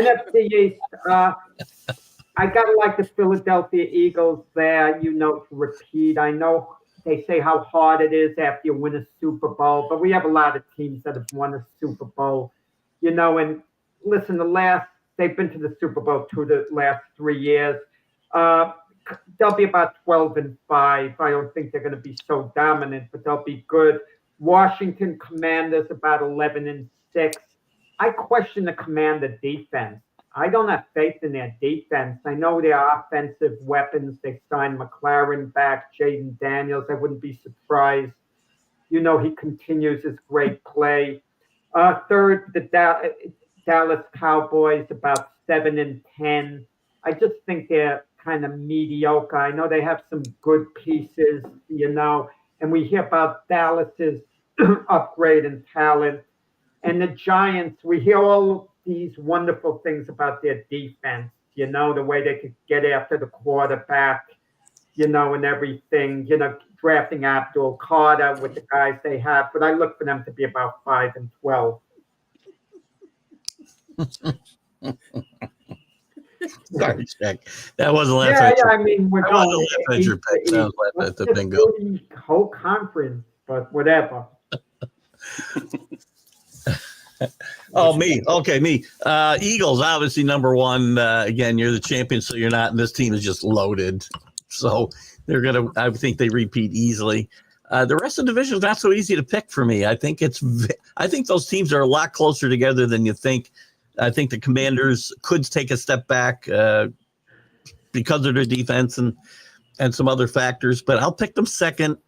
NFC East, I gotta like the Philadelphia Eagles there, to repeat. I know they say how hard it is after you win a Super Bowl, but we have a lot of teams that have won a Super Bowl, and listen, they've been to the Super Bowl the last 3 years. They'll be about 12-5. I don't think they're going to be so dominant, but they'll be good. Washington Commanders about 11-6. I question the Commander defense. I don't have faith in their defense. I know their offensive weapons. They signed McLaren back, Jaden Daniels. I wouldn't be surprised. He continues his great play. Third, the Dallas Cowboys about 7-10. I just think they're kind of mediocre. I know they have some good pieces, and we hear about Dallas's upgrade in talent. And the Giants, we hear all these wonderful things about their defense, the way they could get after the quarterback, and everything, drafting Abdul Carter with the guys they have, but I look for them to be about 5-12. Sorry, Jack. That wasn't Yeah, I mean, we're going your pick. Sounds like at the bingo. The whole conference, but whatever. Oh, me. Okay, me. Eagles, obviously number one. Again, you're the champion, so you're not. And this team is just loaded. So I think they repeat easily. The rest of the division is not so easy to pick for me. I think those teams are a lot closer together than you think. I think the Commanders could take a step back because of their defense and some other factors, but I'll pick them second.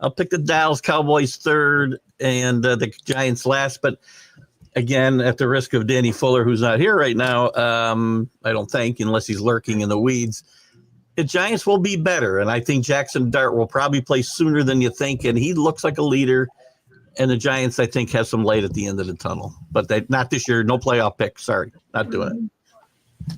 I'll pick the Dallas Cowboys third and the Giants last. But again, at the risk of Danny Fuller, who's not here right now, I don't think, unless he's lurking in the weeds, the Giants will be better. And I think Jackson Dart will probably play sooner than you think, and he looks like a leader. And the Giants, I think, have some light at the end of the tunnel. But not this year. No playoff pick. Sorry, not doing it.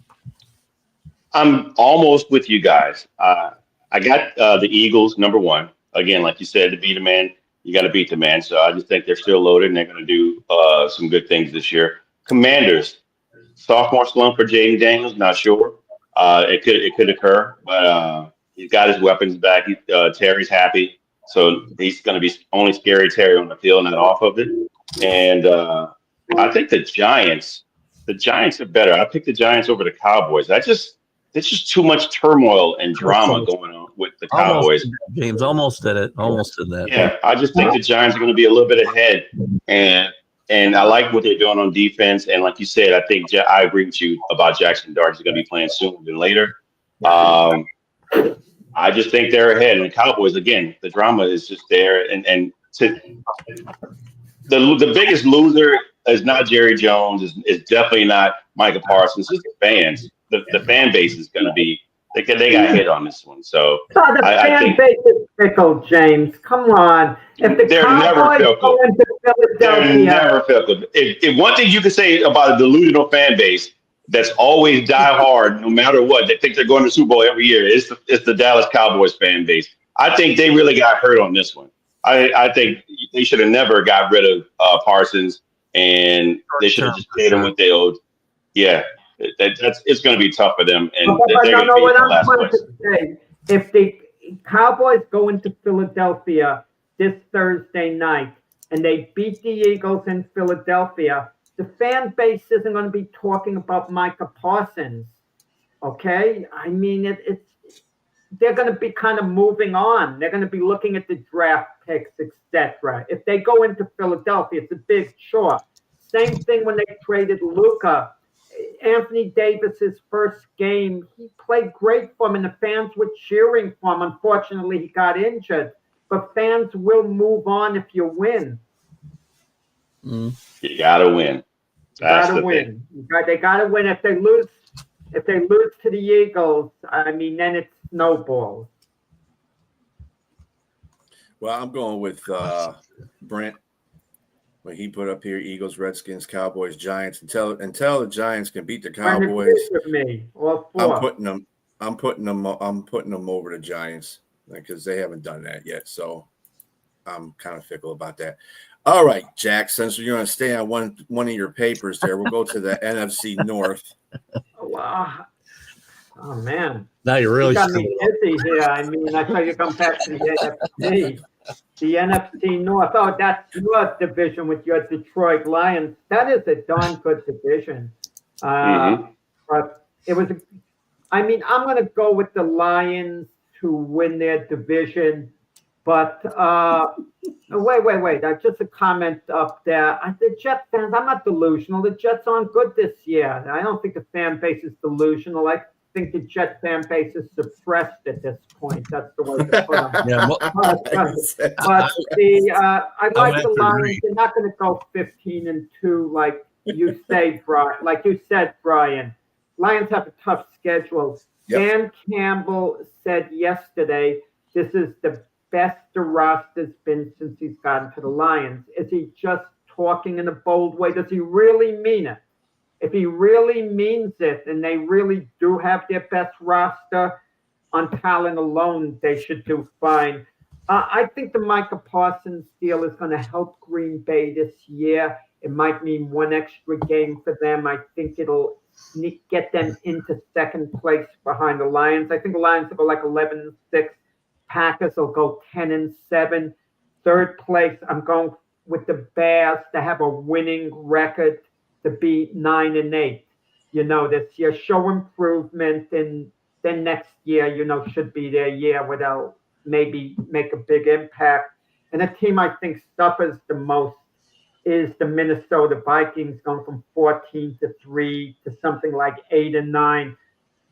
I'm almost with you guys. I got the Eagles, number one. Again, like you said, to beat a man, you got to beat the man. So I just think they're still loaded, and they're going to do some good things this year. Commanders, sophomore slump for Jaden Daniels, not sure. It could occur, but he's got his weapons back. Terry's happy. So he's going to be only scary Terry on the field, not off of it. And I think the Giants are better. I picked the Giants over the Cowboys. There's just too much turmoil and drama going on with the Cowboys. James almost did it. Almost did that. Yeah, I just think the Giants are going to be a little bit ahead. And I like what they're doing on defense. And like you said, I think I agree with you about Jackson Dart. He's going to be playing sooner than later. I just think they're ahead. And the Cowboys, again, the drama is just there. And the biggest loser is not Jerry Jones. Is definitely not Micah Parsons. It's the fans. The fan base is going to be. They got hit on this one. So the fan base is fickle, James. Come on. If the Cowboys go into Philadelphia, they're never fickle. If one thing you can say about a delusional fan base that's always die hard, no matter what, they think they're going to the Super Bowl every year. It's the Dallas Cowboys fan base. I think they really got hurt on this one. I think they should have never got rid of Parsons, and they should have just paid them what they owed. Yeah, it's going to be tough for them, and they're going to be in the last place. If the Cowboys go into Philadelphia this Thursday night and they beat the Eagles in Philadelphia, the fan base isn't going to be talking about Micah Parsons, okay? I mean, they're going to be kind of moving on. They're going to be looking at the draft picks, etc. If they go into Philadelphia, it's a big chore. Same thing when they traded Luka. Anthony Davis's first game, he played great for him, and the fans were cheering for him. Unfortunately, he got injured. But fans will move on if you win. You gotta win. Gotta win. They gotta win. If they lose to the Eagles, I mean, then it snowballs. Well, I'm going with Brent. When he put up here, Eagles, Redskins, Cowboys, Giants, until the Giants can beat the Cowboys. With me. I'm putting them over the Giants because they haven't done that yet. So I'm kind of fickle about that. All right, Jack, since you're going to stay on one of your papers there, we'll go to the NFC North. Wow. Oh, man. Now you're really got me busy here. I mean, I thought you come back to the NFC. The NFC North. Oh, that's your division with your Detroit Lions. That is a darn good division. But it was, I'm going to go with the Lions to win their division. But wait. Just a comment up there. The Jets fans, I'm not delusional. The Jets aren't good this year. I don't think the fan base is delusional. I think the Jet fan base is suppressed at this point. That's the way to put them. Yeah, I like the Lions. They're not going to go 15-2 like you say, Brian. Like you said, Brian. Lions have a tough schedule. Yep. Dan Campbell said yesterday, this is the best the roster's been since he's gotten to the Lions. Is he just talking in a bold way? Does he really mean it? If he really means it and they really do have their best roster, on talent alone, they should do fine. I think the Micah Parsons deal is going to help Green Bay this year. It might mean one extra game for them. I think it'll get them into second place behind the Lions. I think the Lions will go like 11-6. Packers will go 10-7. Third place, I'm going with the Bears to have a winning record to be 9-8. This year, show improvement, and then next year, should be their year where they'll maybe make a big impact. And the team I think suffers the most is the Minnesota Vikings, going from 14-3 to something like 8-9.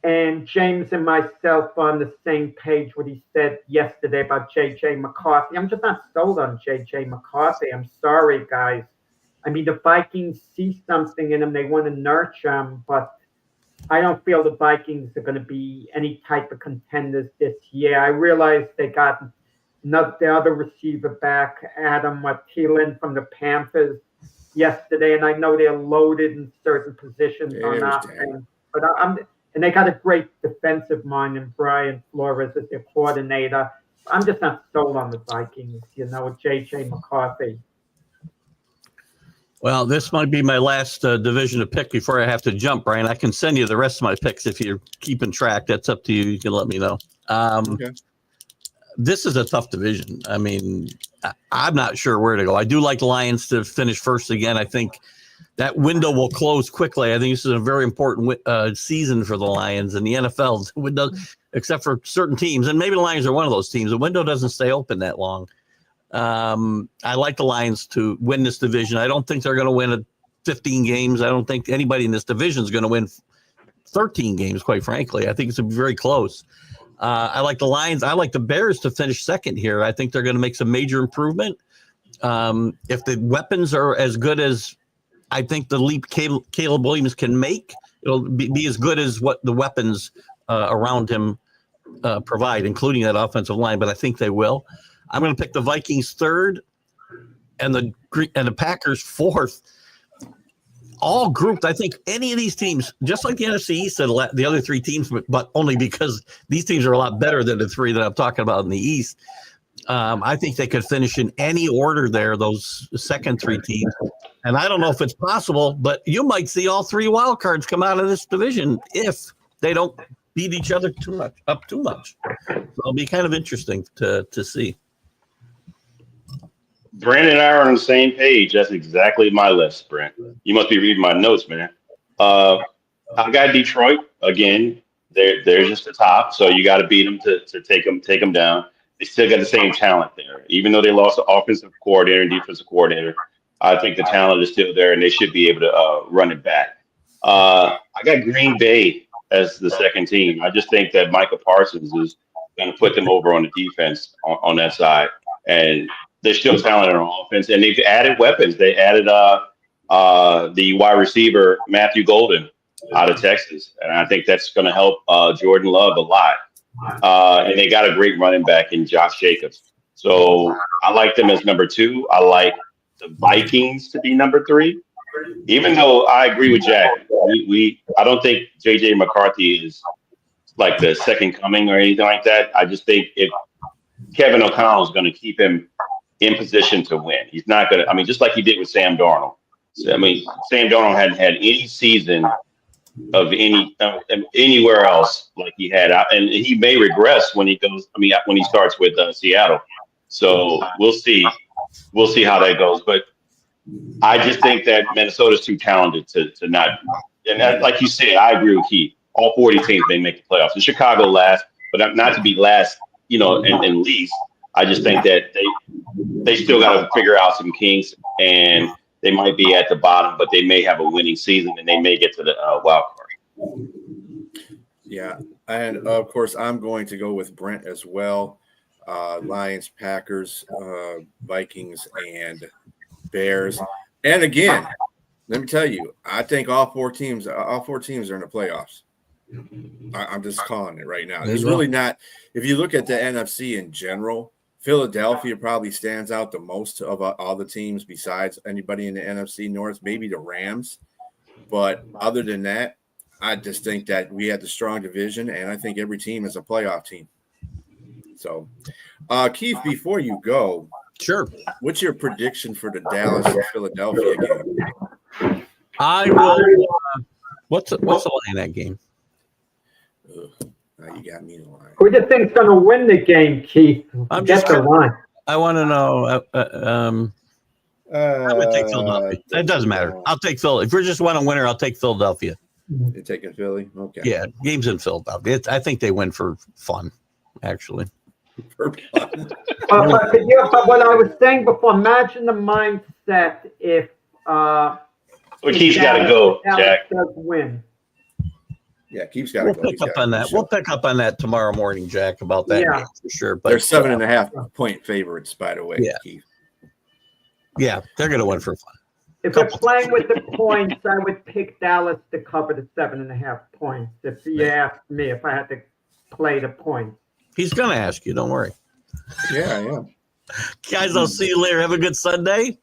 And James and myself are on the same page what he said yesterday about J.J. McCarthy. I'm just not sold on J.J. McCarthy. I'm sorry, guys. I mean, the Vikings see something in him. They want to nurture him, but I don't feel the Vikings are going to be any type of contenders this year. I realize they got the other receiver back, Adam Thielen from the Panthers yesterday, and I know they're loaded in certain positions on offense. But and they got a great defensive mind in Brian Flores as their coordinator. I'm just not sold on the Vikings, with J.J. McCarthy. Well, this might be my last division to pick before I have to jump, Brian. I can send you the rest of my picks if you're keeping track. That's up to you. You can let me know. Okay. This is a tough division. I mean, I'm not sure where to go. I do like the Lions to finish first again. I think that window will close quickly. I think this is a very important season for the Lions and the NFL's window, except for certain teams. And maybe the Lions are one of those teams. The window doesn't stay open that long. I like the Lions to win this division. I don't think they're going to win 15 games. I don't think anybody in this division is going to win 13 games, quite frankly. I think it's very close. I like the Lions. I like the Bears to finish second here. I think they're going to make some major improvement. If the weapons are as good as I think the leap Caleb Williams can make, it'll be as good as what the weapons around him provide, including that offensive line, but I think they will. I'm going to pick the Vikings third and the Packers fourth. All grouped. I think any of these teams, just like the NFC East and the other three teams, but only because these teams are a lot better than the three that I'm talking about in the East. I think they could finish in any order there, those second three teams. And I don't know if it's possible, but you might see all three wild cards come out of this division if they don't beat each other too much. So it'll be kind of interesting to see. Brent and I are on the same page. That's exactly my list, Brent. You must be reading my notes, man. I've got Detroit again. They're just the top, so you got to beat them to take them down. They still got the same talent there, even though they lost the offensive coordinator and defensive coordinator. I think the talent is still there, and they should be able to run it back. I got Green Bay as the second team. I just think that Micah Parsons is going to put them over on the defense on that side, and they're still talented on offense, and they've added weapons. They added the wide receiver Matthew Golden out of Texas, and I think that's going to help Jordan Love a lot. And they got a great running back in Josh Jacobs. So I like them as number 2. I like the Vikings to be number 3. Even though I agree with Jack, I don't think J.J. McCarthy is like the second coming or anything like that. I just think if Kevin O'Connell is going to keep him in position to win, he's not going to. I mean, just like he did with Sam Darnold. I mean, Sam Darnold hadn't had any season of anywhere else like he had, and he may regress when he goes. I mean, when he starts with Seattle. So we'll see how that goes. But I just think that Minnesota's too talented to not. And that, like you said, I agree with Keith. All 40 teams may make the playoffs. And Chicago last, but not to be last, and least. I just think that they still got to figure out some kinks, and they might be at the bottom, but they may have a winning season, and they may get to the wild card. Yeah, and of course, I'm going to go with Brent as well. Lions, Packers, Vikings, and Bears. And again, let me tell you, I think all four teams are in the playoffs. I'm just calling it right now. There's really not. If you look at the NFC in general, Philadelphia probably stands out the most of all the teams besides anybody in the NFC North, maybe the Rams. But other than that, I just think that we had the strong division, and I think every team is a playoff team. So, Keith, before you go, Sure. what's your prediction for the Dallas and Philadelphia game? I will. What's the line in that game? Now you got me in line. Who do you think's going to win the game, Keith? I'm Get just the line. I want to know. I'm gonna take Philadelphia. It doesn't matter. I'll take Philly. If we're just one winner, I'll take Philadelphia. You're taking Philly? Okay. Yeah, game's in Philadelphia. I think they win for fun, actually. But what I was saying before, imagine the mindset if Keith's got to go, Jack. Does win. Yeah, Keith's got to go. We'll pick up on that. We'll pick up on that tomorrow morning, Jack, about that game for sure. But they're 7.5 point favorites, by the way, Keith. Yeah, they're going to win for fun. If they're playing with the points, I would pick Dallas to cover the 7.5 points. If you asked me if I had to play the points. He's going to ask you. Don't worry. Yeah. Guys, I'll see you later. Have a good Sunday.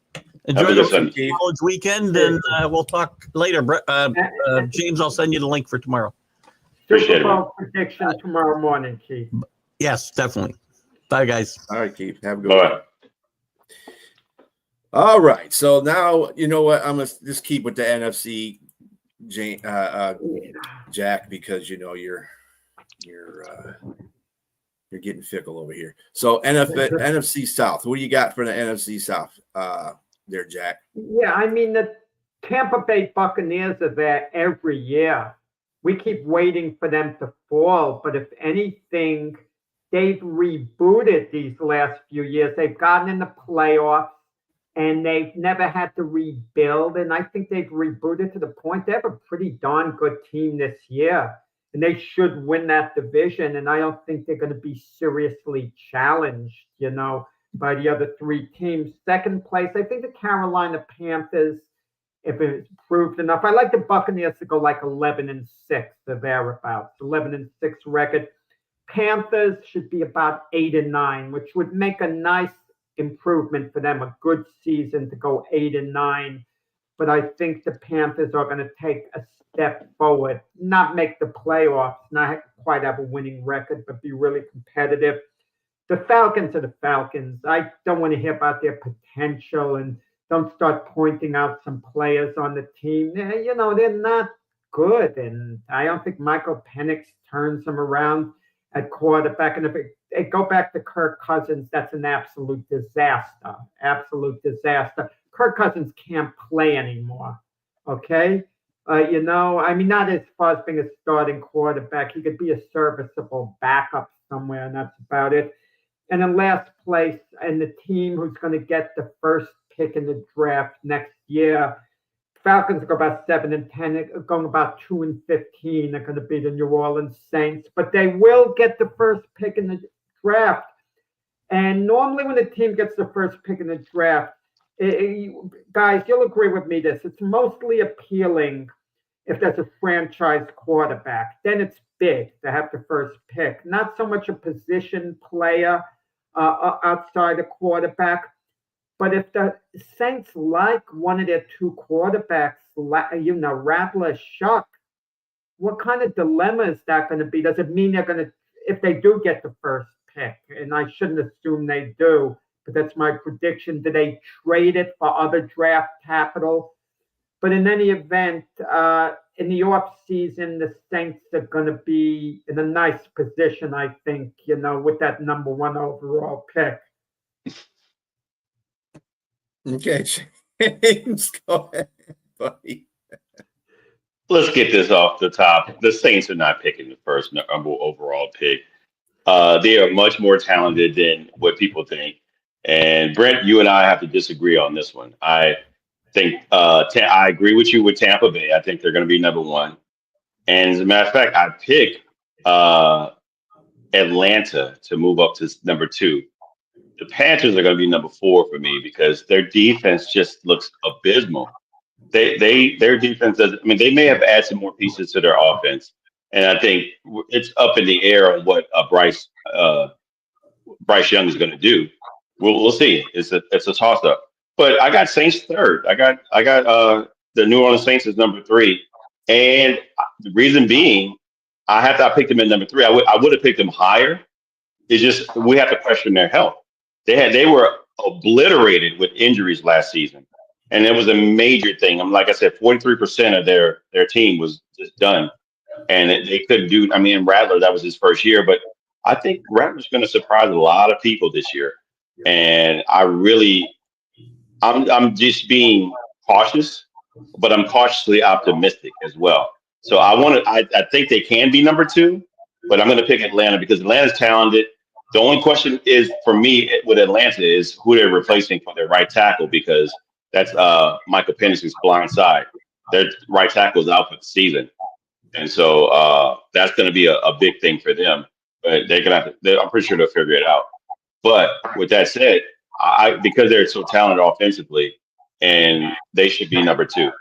Enjoy the college weekend, and we'll talk later. James, I'll send you the link for tomorrow. Super Bowl prediction tomorrow morning, Keith. Yes, definitely. Bye, guys. All right, Keith. Have a good one. All right. So now, you know what? I'm going to just keep with the NFC, Jack, because, you know, you're getting fickle over here. So NFC South. What do you got for the NFC South there, Jack? Yeah, I mean, the Tampa Bay Buccaneers are there every year. We keep waiting for them to fall, but if anything, they've rebooted these last few years. They've gotten in the playoffs, and they've never had to rebuild, and I think they've rebooted to the point they have a pretty darn good team this year, and they should win that division, and I don't think they're going to be seriously challenged, you know, by the other three teams. Second place, I think the Carolina Panthers, if it's proved enough. I like the Buccaneers to go like 11-6 or thereabouts, 11-6 record. Panthers should be about 8-9, which would make a nice improvement for them, a good season to go 8-9. But I think the Panthers are going to take a step forward, not make the playoffs, not quite have a winning record, but be really competitive. The Falcons are the Falcons. I don't want to hear about their potential and don't start pointing out some players on the team. You know, they're not good. And I don't think Michael Penix turns them around at quarterback. And if they go back to Kirk Cousins, that's an absolute disaster. Absolute disaster. Kirk Cousins can't play anymore. Okay? You know, I mean, not as far as being a starting quarterback. He could be a serviceable backup somewhere, and that's about it. And in last place, and the team who's going to get the first pick in the draft next year, Falcons go about 7-10, going about 2-15. They're going to be the New Orleans Saints, but they will get the first pick in the draft. And normally, when a team gets the first pick in the draft, guys, you'll agree with me this. It's mostly appealing if there's a franchise quarterback. Then it's big to have the first pick. Not so much a position player outside a quarterback. But if the Saints like one of their two quarterbacks, you know, Rattler, Shuck, what kind of dilemma is that going to be? Does it mean they're going to, if they do get the first pick, and I shouldn't assume they do, but that's my prediction, do they trade it for other draft capital? But in any event, in the offseason, the Saints are going to be in a nice position, I think, you know, with that number 1 overall pick. Okay, James, go ahead, buddy. Let's get this off the top. The Saints are not picking the first number overall pick. They are much more talented than what people think. And Brent, you and I have to disagree on this one. I think I agree with you with Tampa Bay. I think they're going to be number 1. And as a matter of fact, I picked Atlanta to move up to number 2. The Panthers are going to be number 4 for me because their defense just looks abysmal. Their defense does. I mean, they may have added some more pieces to their offense, and I think it's up in the air on what Bryce Young is going to do. We'll see. It's a toss up. But I got Saints 3rd. I got the New Orleans Saints as number 3, And the reason being, I picked them at number 3. I would have picked them higher. It's just we have to question their health. They were obliterated with injuries last season, and it was a major thing. Like I said, 43% of their team was just done, and they couldn't do. I mean, Rattler, that was his first year, but I think Rattler's going to surprise a lot of people this year, and I'm just being cautious, but I'm cautiously optimistic as well. So I think they can be number 2, but I'm going to pick Atlanta because Atlanta's talented. The only question is for me with Atlanta is who they're replacing for their right tackle, because that's Michael Penix's blind side. Their right tackle is out for the season, and so that's going to be a big thing for them. But they're gonna have to. I'm pretty sure they'll figure it out. But with that said, because they're so talented offensively, and they should be number 2.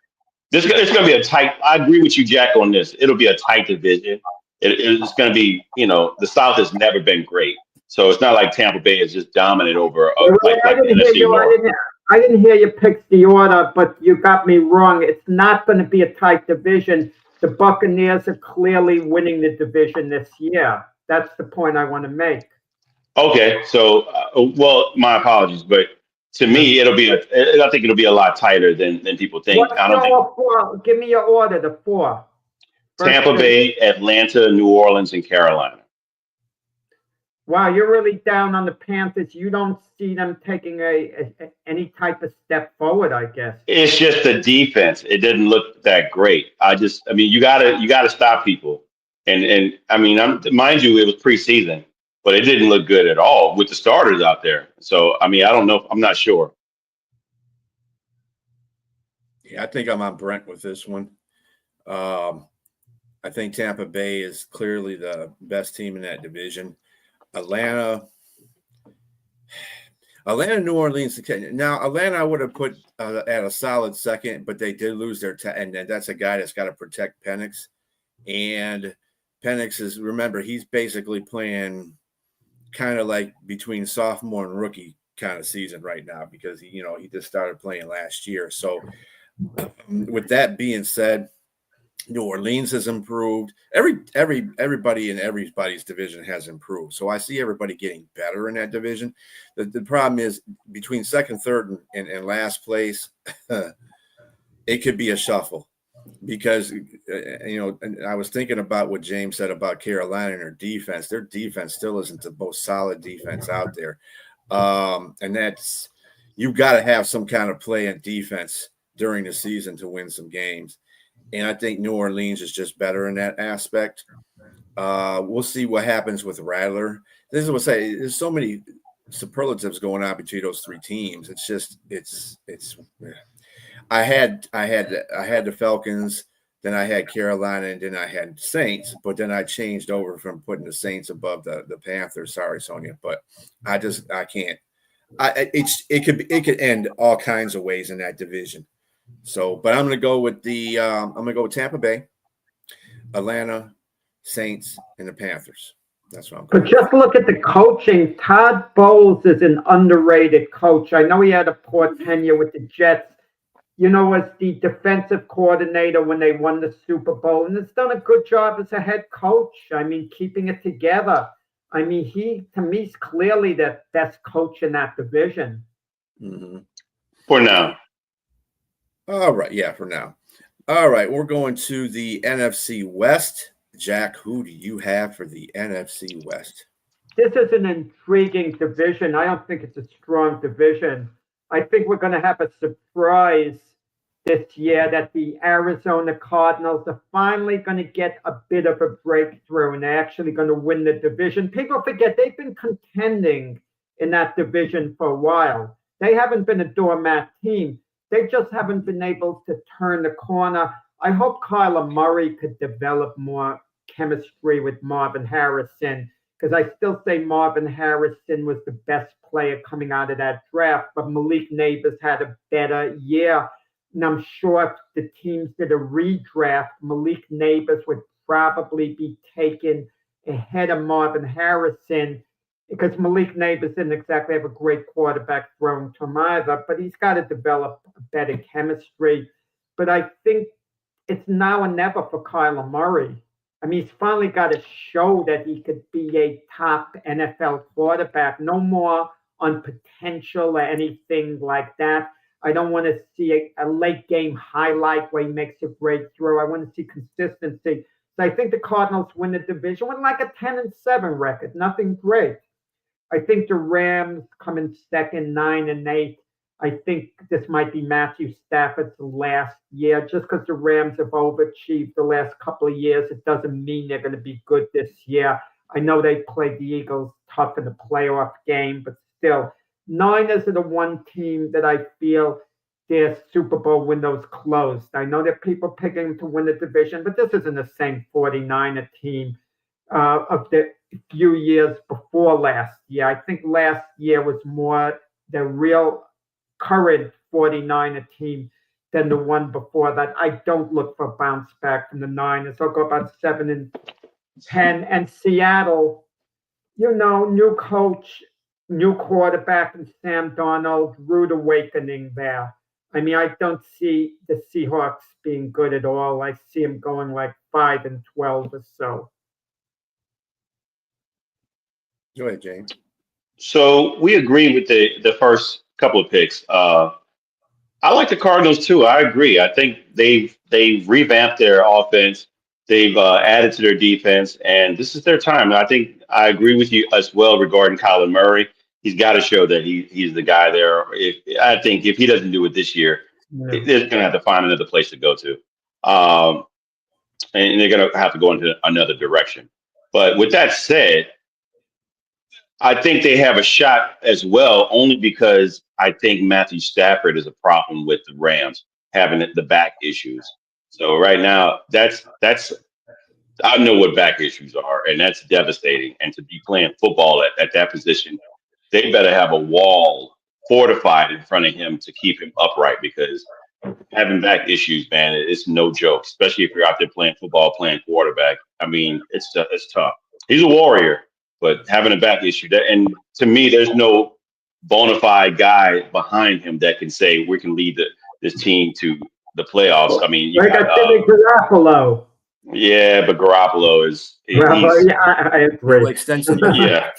It's going to be a tight. I agree with you, Jack, on this. It'll be a tight division. It's going to be, the South has never been great. So it's not like Tampa Bay is just dominant over like the NFC North. I didn't hear you pick the order, but you got me wrong. It's not going to be a tight division. The Buccaneers are clearly winning the division this year. That's the point I want to make. Okay, so well, my apologies, but to me, I think it'll be a lot tighter than people think. Give me your order. The 4. Tampa Bay, Atlanta, New Orleans, and Carolina. Wow, you're really down on the Panthers. You don't see them taking any type of step forward, I guess. It's just the defense. It didn't look that great. You gotta stop people. And I mean, mind you, it was preseason, but it didn't look good at all with the starters out there. So I mean, I don't know. I'm not sure. Yeah, I think I'm on Brent with this one. I think Tampa Bay is clearly the best team in that division. Atlanta, New Orleans. Now, Atlanta, I would have put at a solid second, but they did lose their and that's a guy that's got to protect Penix. And Penix is, remember, he's basically playing kind of like between sophomore and rookie kind of season right now because he just started playing last year. So, with that being said, New Orleans has improved. Everybody in everybody's division has improved. So I see everybody getting better in that division. The problem is between second, third, and last place, it could be a shuffle because I was thinking about what James said about Carolina and their defense. Their defense still isn't the most solid defense out there, and that's you've got to have some kind of play in defense during the season to win some games. And I think New Orleans is just better in that aspect. We'll see what happens with Rattler. This is what I say. There's so many superlatives going on between those 3 teams. It's just it's. I had the Falcons, then I had Carolina, and then I had Saints. But then I changed over from putting the Saints above the Panthers. Sorry, Sonia, but I can't. It could end all kinds of ways in that division. So, but I'm going to go with Tampa Bay, Atlanta, Saints, and the Panthers. That's what I'm going. But just look at the coaching. Todd Bowles is an underrated coach. I know he had a poor tenure with the Jets. Was the defensive coordinator when they won the Super Bowl, and has done a good job as a head coach. I mean, keeping it together. I mean, to me, is clearly the best coach in that division. Mm-hmm. For now. All right. Yeah, for now. All right. We're going to the NFC West. Jack, who do you have for the NFC West? This is an intriguing division. I don't think it's a strong division. I think we're going to have a surprise this year that the Arizona Cardinals are finally going to get a bit of a breakthrough and they're actually going to win the division. People forget they've been contending in that division for a while. They haven't been a doormat team. They just haven't been able to turn the corner. I hope Kyler Murray could develop more chemistry with Marvin Harrison, because I still say Marvin Harrison was the best player coming out of that draft, but Malik Nabers had a better year. And I'm sure if the teams did a redraft, Malik Nabers would probably be taken ahead of Marvin Harrison, because Malik Nabers didn't exactly have a great quarterback thrown to him either, but he's got to develop a better chemistry. But I think it's now or never for Kyler Murray. I mean, he's finally got to show that he could be a top NFL quarterback. No more on potential or anything like that. I don't want to see a late game highlight where he makes a breakthrough. I want to see consistency. So I think the Cardinals win the division with like a 10-7 record. Nothing great. I think the Rams come in second, 9-8. I think this might be Matthew Stafford's last year. Just because the Rams have overachieved the last couple of years, it doesn't mean they're going to be good this year. I know they played the Eagles tough in the playoff game, but still, Niners are the one team that I feel their Super Bowl window's closed. I know that people picking them to win the division, but this isn't the same 49er team of the few years before last year. I think last year was more the real current 49er team than the one before that. I don't look for a bounce back from the Niners. I'll go about 7-10. And Seattle, new coach, new quarterback, and Sam Darnold, rude awakening there. I mean, I don't see the Seahawks being good at all. I see them going like 5-12 or so. Go ahead, James. So we agree with the first couple of picks. I like the Cardinals too. I agree. I think they've revamped their offense. They've added to their defense, and this is their time. And I think I agree with you as well regarding Kyler Murray. He's got to show that he's the guy there. I think if he doesn't do it this year, they're going to have to find another place to go to, and they're going to have to go into another direction. But with that said, I think they have a shot as well, only because I think Matthew Stafford is a problem with the Rams having the back issues. So right now, that's I know what back issues are, and that's devastating. And to be playing football at that position, they better have a wall fortified in front of him to keep him upright, because having back issues, man, it's no joke, especially if you're out there playing football, playing quarterback. I mean, it's tough. He's a warrior, but having a back issue, and to me, there's no bona fide guy behind him that can say we can lead this team to the playoffs. I mean, you got Garoppolo. Yeah, but Garoppolo I agree. Extension. Yeah.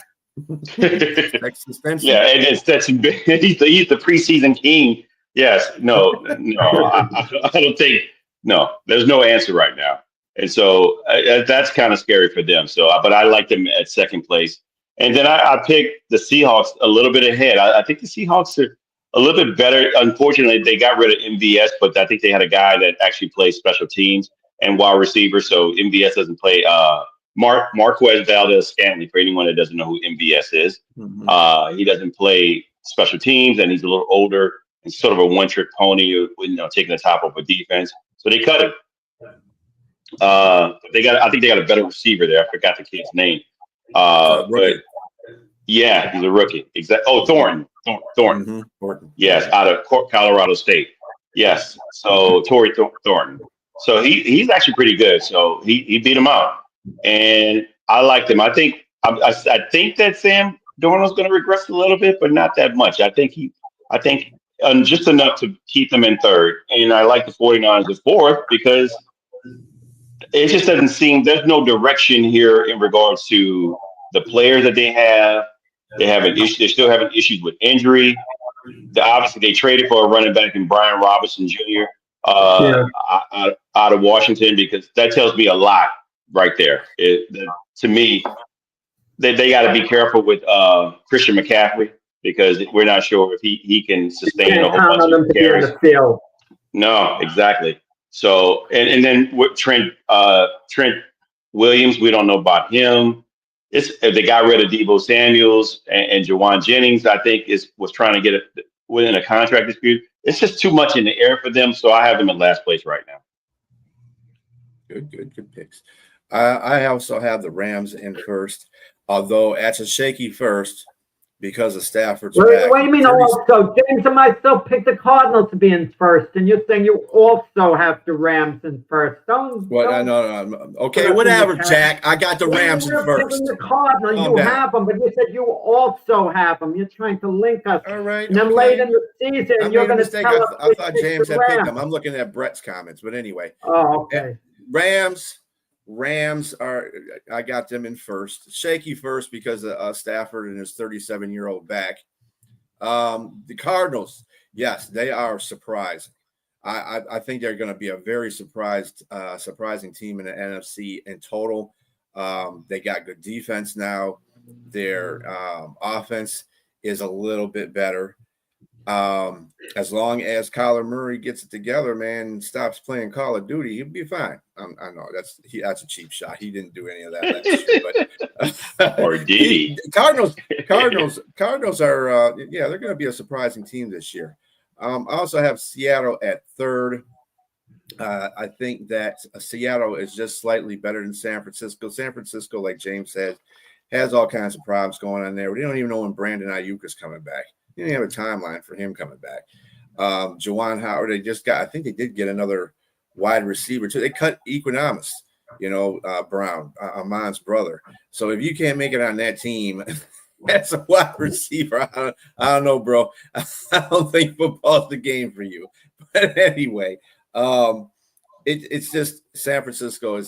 Extension. Yeah, and he's the preseason king. Yes, no, I don't think, no, there's no answer right now. And so that's kind of scary for them. So, but I like them at second place. And then I picked the Seahawks a little bit ahead. I think the Seahawks are a little bit better. Unfortunately, they got rid of MVS, but I think they had a guy that actually plays special teams and wide receiver. So MVS doesn't play. Marquez Valdez-Scantling, for anyone that doesn't know who MVS is. Mm-hmm. He doesn't play special teams, and he's a little older and sort of a one-trick pony, taking the top off a defense. So they cut him. I think they got a better receiver there. I forgot the kid's name. But yeah, he's a rookie. Exactly. Oh, Thornton. Mm-hmm. Yes, out of Colorado State. Yes. So Torrey Thornton. So he's actually pretty good. So he beat him out, and I liked him. I think that Sam Darnold's going to regress a little bit, but not that much. I think just enough to keep them in third. And I like the 49ers at fourth because it just doesn't seem there's no direction here in regards to the players that they have. They're still having issues with injury. Obviously, they traded for a running back in Brian Robinson Jr. Out of Washington, because that tells me a lot right there. To me, they got to be careful with Christian McCaffrey, because we're not sure if he can sustain a whole bunch of carries. No, exactly. So and then with Trent Williams, we don't know about him. They got rid of Deebo Samuels and Jawan Jennings. I think was trying to get within a contract dispute. It's just too much in the air for them, so I have them in last place right now. Good picks. I also have the Rams in first, although that's a shaky first. because of Stafford's What back. do you mean also? James and myself picked the Cardinals to be in first, and you're saying you also have the Rams in first. No. Okay, whatever, Jack. I got the Rams in first. The Cardinals, you have them, but you said you also have them. You're trying to link us. All right. And then late in the season, you're going to tell us. I thought James had picked them. I'm looking at Brett's comments, but anyway. Oh, okay. Rams are. I got them in first. Shaky first because of Stafford and his 37-year-old back. The Cardinals, yes, they are surprising. I think they're going to be a very surprising team in the NFC in total. They got good defense now. Their offense is a little bit better. As long as Kyler Murray gets it together, man, and stops playing Call of Duty, he'll be fine. I know that's a cheap shot. He didn't do any of that last year, but or did he? Cardinals are they're going to be a surprising team this year. I also have Seattle at third. I think that Seattle is just slightly better than San Francisco. San Francisco, like James said, has all kinds of problems going on there. We don't even know when Brandon Ayuk is coming back. You didn't have a timeline for him coming back. Juwan Howard, I think they did get another wide receiver too. They cut Equanimus, Brown, Amon's brother. So if you can't make it on that team, that's a wide receiver. I don't know, bro. I don't think football's the game for you. But anyway, it's just San Francisco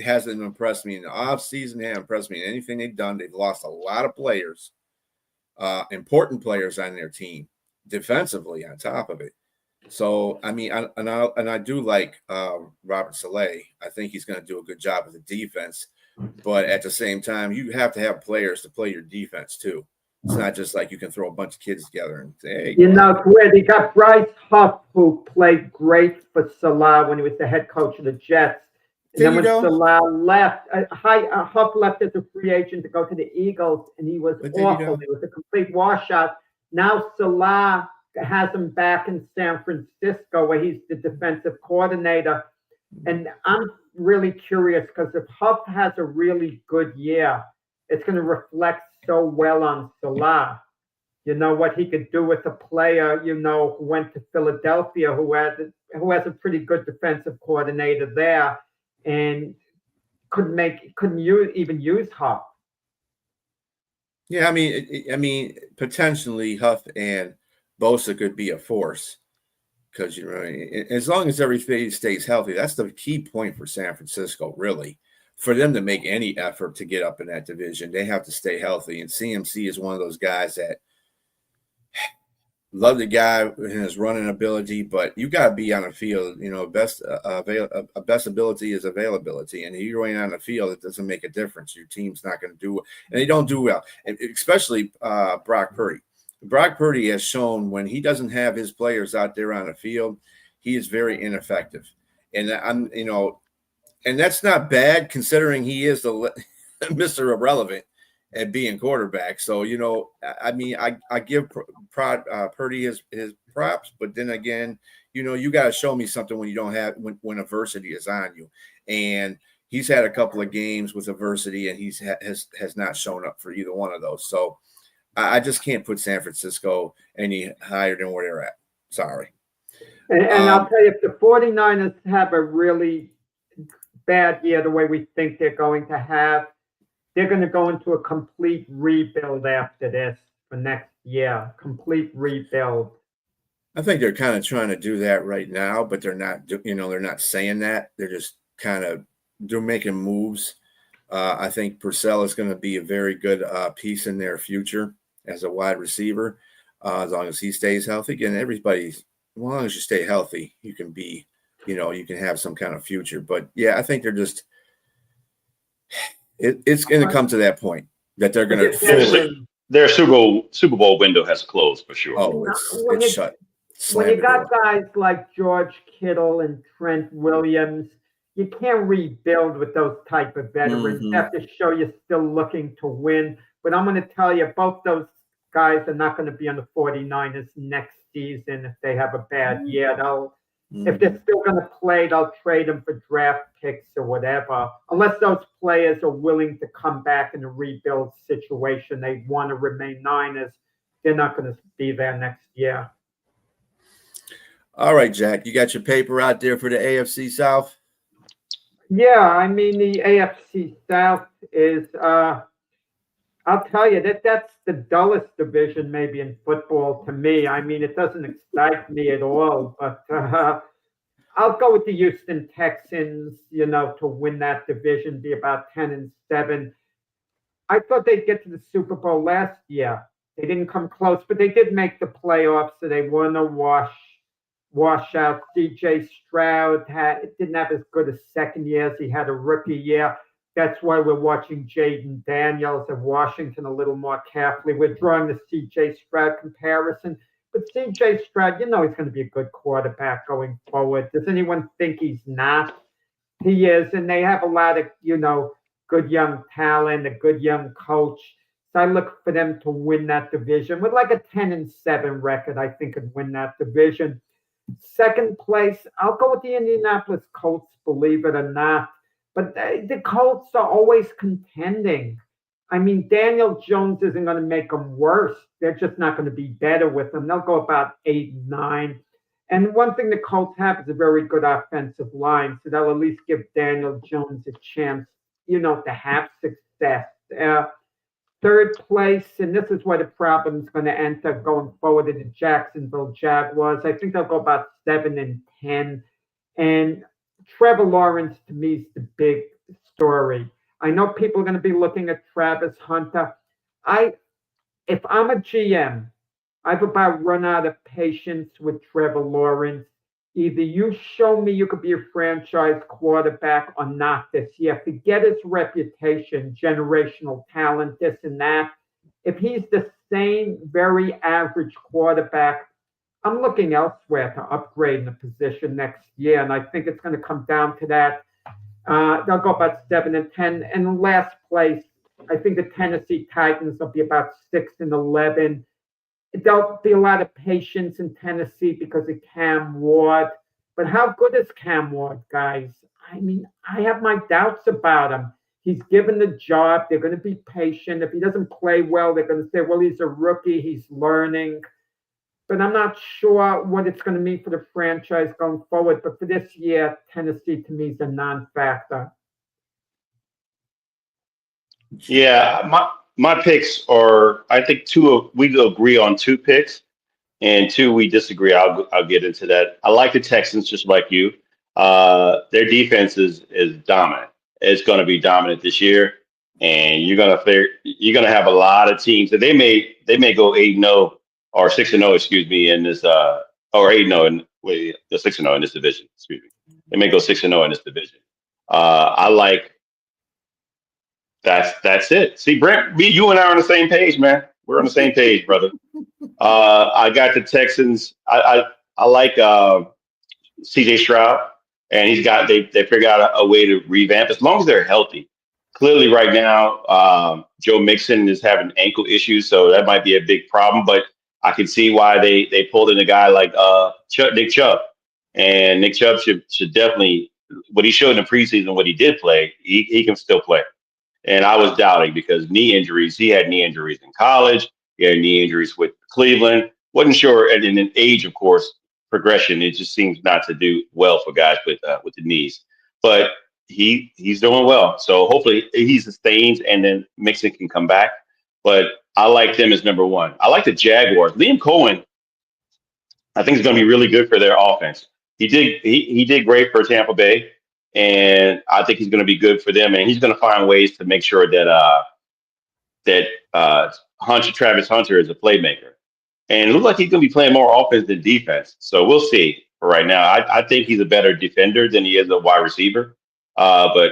hasn't impressed me in the offseason. They haven't impressed me in anything they've done. They've lost a lot of players. Important players on their team defensively on top of it. So, I mean, I do like Robert Saleh. I think he's going to do a good job with the defense, but at the same time, you have to have players to play your defense too. It's not just like you can throw a bunch of kids together and say, hey, they got Bryce Huff, who played great for Salah when he was the head coach of the Jets. And then when Salah left, Huff left as a free agent to go to the Eagles, and he was awful. He was a complete washout. Now Salah has him back in San Francisco, where he's the defensive coordinator. And I'm really curious because if Huff has a really good year, it's going to reflect so well on Salah. What he could do with a player, who went to Philadelphia, who has a pretty good defensive coordinator there. And couldn't even use Huff. Yeah, I mean, potentially Huff and Bosa could be a force because as long as everything stays healthy, that's the key point for San Francisco. Really, for them to make any effort to get up in that division, they have to stay healthy. And CMC is one of those guys that love the guy and his running ability, but you got to be on the field. Best ability is availability, and if you're going on the field, it doesn't make a difference. Your team's not going to do, and they don't do well. And especially Brock Purdy. Brock Purdy has shown when he doesn't have his players out there on the field, he is very ineffective. And and that's not bad considering he is the Mr. Irrelevant at being quarterback. So, I give Purdy his props, but then again, you got to show me something when you don't have, when adversity is on you. And he's had a couple of games with adversity and has not shown up for either one of those. So I just can't put San Francisco any higher than where they're at. Sorry. And I'll tell you, if the 49ers have a really bad year, the way we think they're going to have, they're going to go into a complete rebuild after this for next year. Complete rebuild. I think they're kind of trying to do that right now, but they're not. They're not saying that. They're just they're making moves. I think Purcell is going to be a very good piece in their future as a wide receiver, as long as he stays healthy. Again, as long as you stay healthy, you can be, you can have some kind of future. But yeah, I think they're just. It's going to come to that point that they're going to. Their Super Bowl window has closed for sure. Oh, it's shut. When you got guys like George Kittle and Trent Williams, you can't rebuild with those type of veterans. You have to show you're still looking to win. But I'm going to tell you, both those guys are not going to be on the 49ers next season if they have a bad year. If they're still going to play, they'll trade them for draft picks or whatever. Unless those players are willing to come back in a rebuild situation, they want to remain Niners, they're not going to be there next year. All right, Jack, you got your paper out there for the AFC South? Yeah, I mean, the AFC South is, I'll tell you, that's the dullest division maybe in football to me. I mean, it doesn't excite me at all, but I'll go with the Houston Texans, to win that division, be about 10-7. I thought they'd get to the Super Bowl last year. They didn't come close, but they did make the playoffs, so they won a washout. CJ Stroud didn't have as good a second year as he had a rookie year. That's why we're watching Jaden Daniels of Washington a little more carefully. We're drawing the CJ Stroud comparison. But CJ Stroud, he's going to be a good quarterback going forward. Does anyone think he's not? He is, and they have a lot of, good young talent, a good young coach. So I look for them to win that division with like a 10-7 record. I think could win that division. Second place, I'll go with the Indianapolis Colts, believe it or not. But the Colts are always contending. I mean, Daniel Jones isn't going to make them worse. They're just not going to be better with them. They'll go about 8-9. And one thing the Colts have is a very good offensive line. So they'll at least give Daniel Jones a chance, to have success. Third place, and this is where the problem is going to enter going forward, in the Jacksonville Jaguars. I think they'll go about 7-10. And Trevor Lawrence, to me, is the big story. I know people are going to be looking at Travis Hunter. If I'm a GM, I've about run out of patience with Trevor Lawrence. Either you show me you could be a franchise quarterback or not this year. Forget his reputation, generational talent, this and that. If he's the same very average quarterback, I'm looking elsewhere to upgrade in the position next year, and I think it's going to come down to that. They'll go about 7-10. And in last place, I think the Tennessee Titans will be about 6-11. There'll be a lot of patience in Tennessee because of Cam Ward. But how good is Cam Ward, guys? I mean, I have my doubts about him. He's given the job. They're going to be patient. If he doesn't play well, they're going to say, well, he's a rookie. He's learning. But I'm not sure what it's going to mean for the franchise going forward. But for this year, Tennessee, to me, is a non-factor. Yeah, my picks are, I think we agree on 2 picks, and 2 we disagree. I'll get into that. I like the Texans just like you. Their defense is dominant. It's going to be dominant this year, and you're going to have a lot of teams that they may go 8-0 or 6-0, excuse me, in this or 8-0 and wait, the 6-0 in this division. Excuse me, they may go 6-0 in this division. I like. That's it. See, Brent, you and I are on the same page, man. We're on the same page, brother. I got the Texans. I like CJ Stroud, and they figured out a way to revamp as long as they're healthy. Clearly, right now, Joe Mixon is having ankle issues, so that might be a big problem. But I can see why they pulled in a guy like Nick Chubb, and Nick Chubb should definitely, what he showed in the preseason, what he did play, he can still play. And I was doubting because knee injuries. He had knee injuries in college. He had knee injuries with Cleveland. Wasn't sure. And in age, of course, progression. It just seems not to do well for guys with the knees. But he's doing well. So hopefully he sustains, and then Mixon can come back. But I like them as number 1. I like the Jaguars. Liam Cohen, I think, is going to be really good for their offense. He did great for Tampa Bay. And I think he's going to be good for them, and he's going to find ways to make sure that Travis Hunter is a playmaker. And it looks like he's going to be playing more offense than defense. So we'll see. For right now, I think he's a better defender than he is a wide receiver. But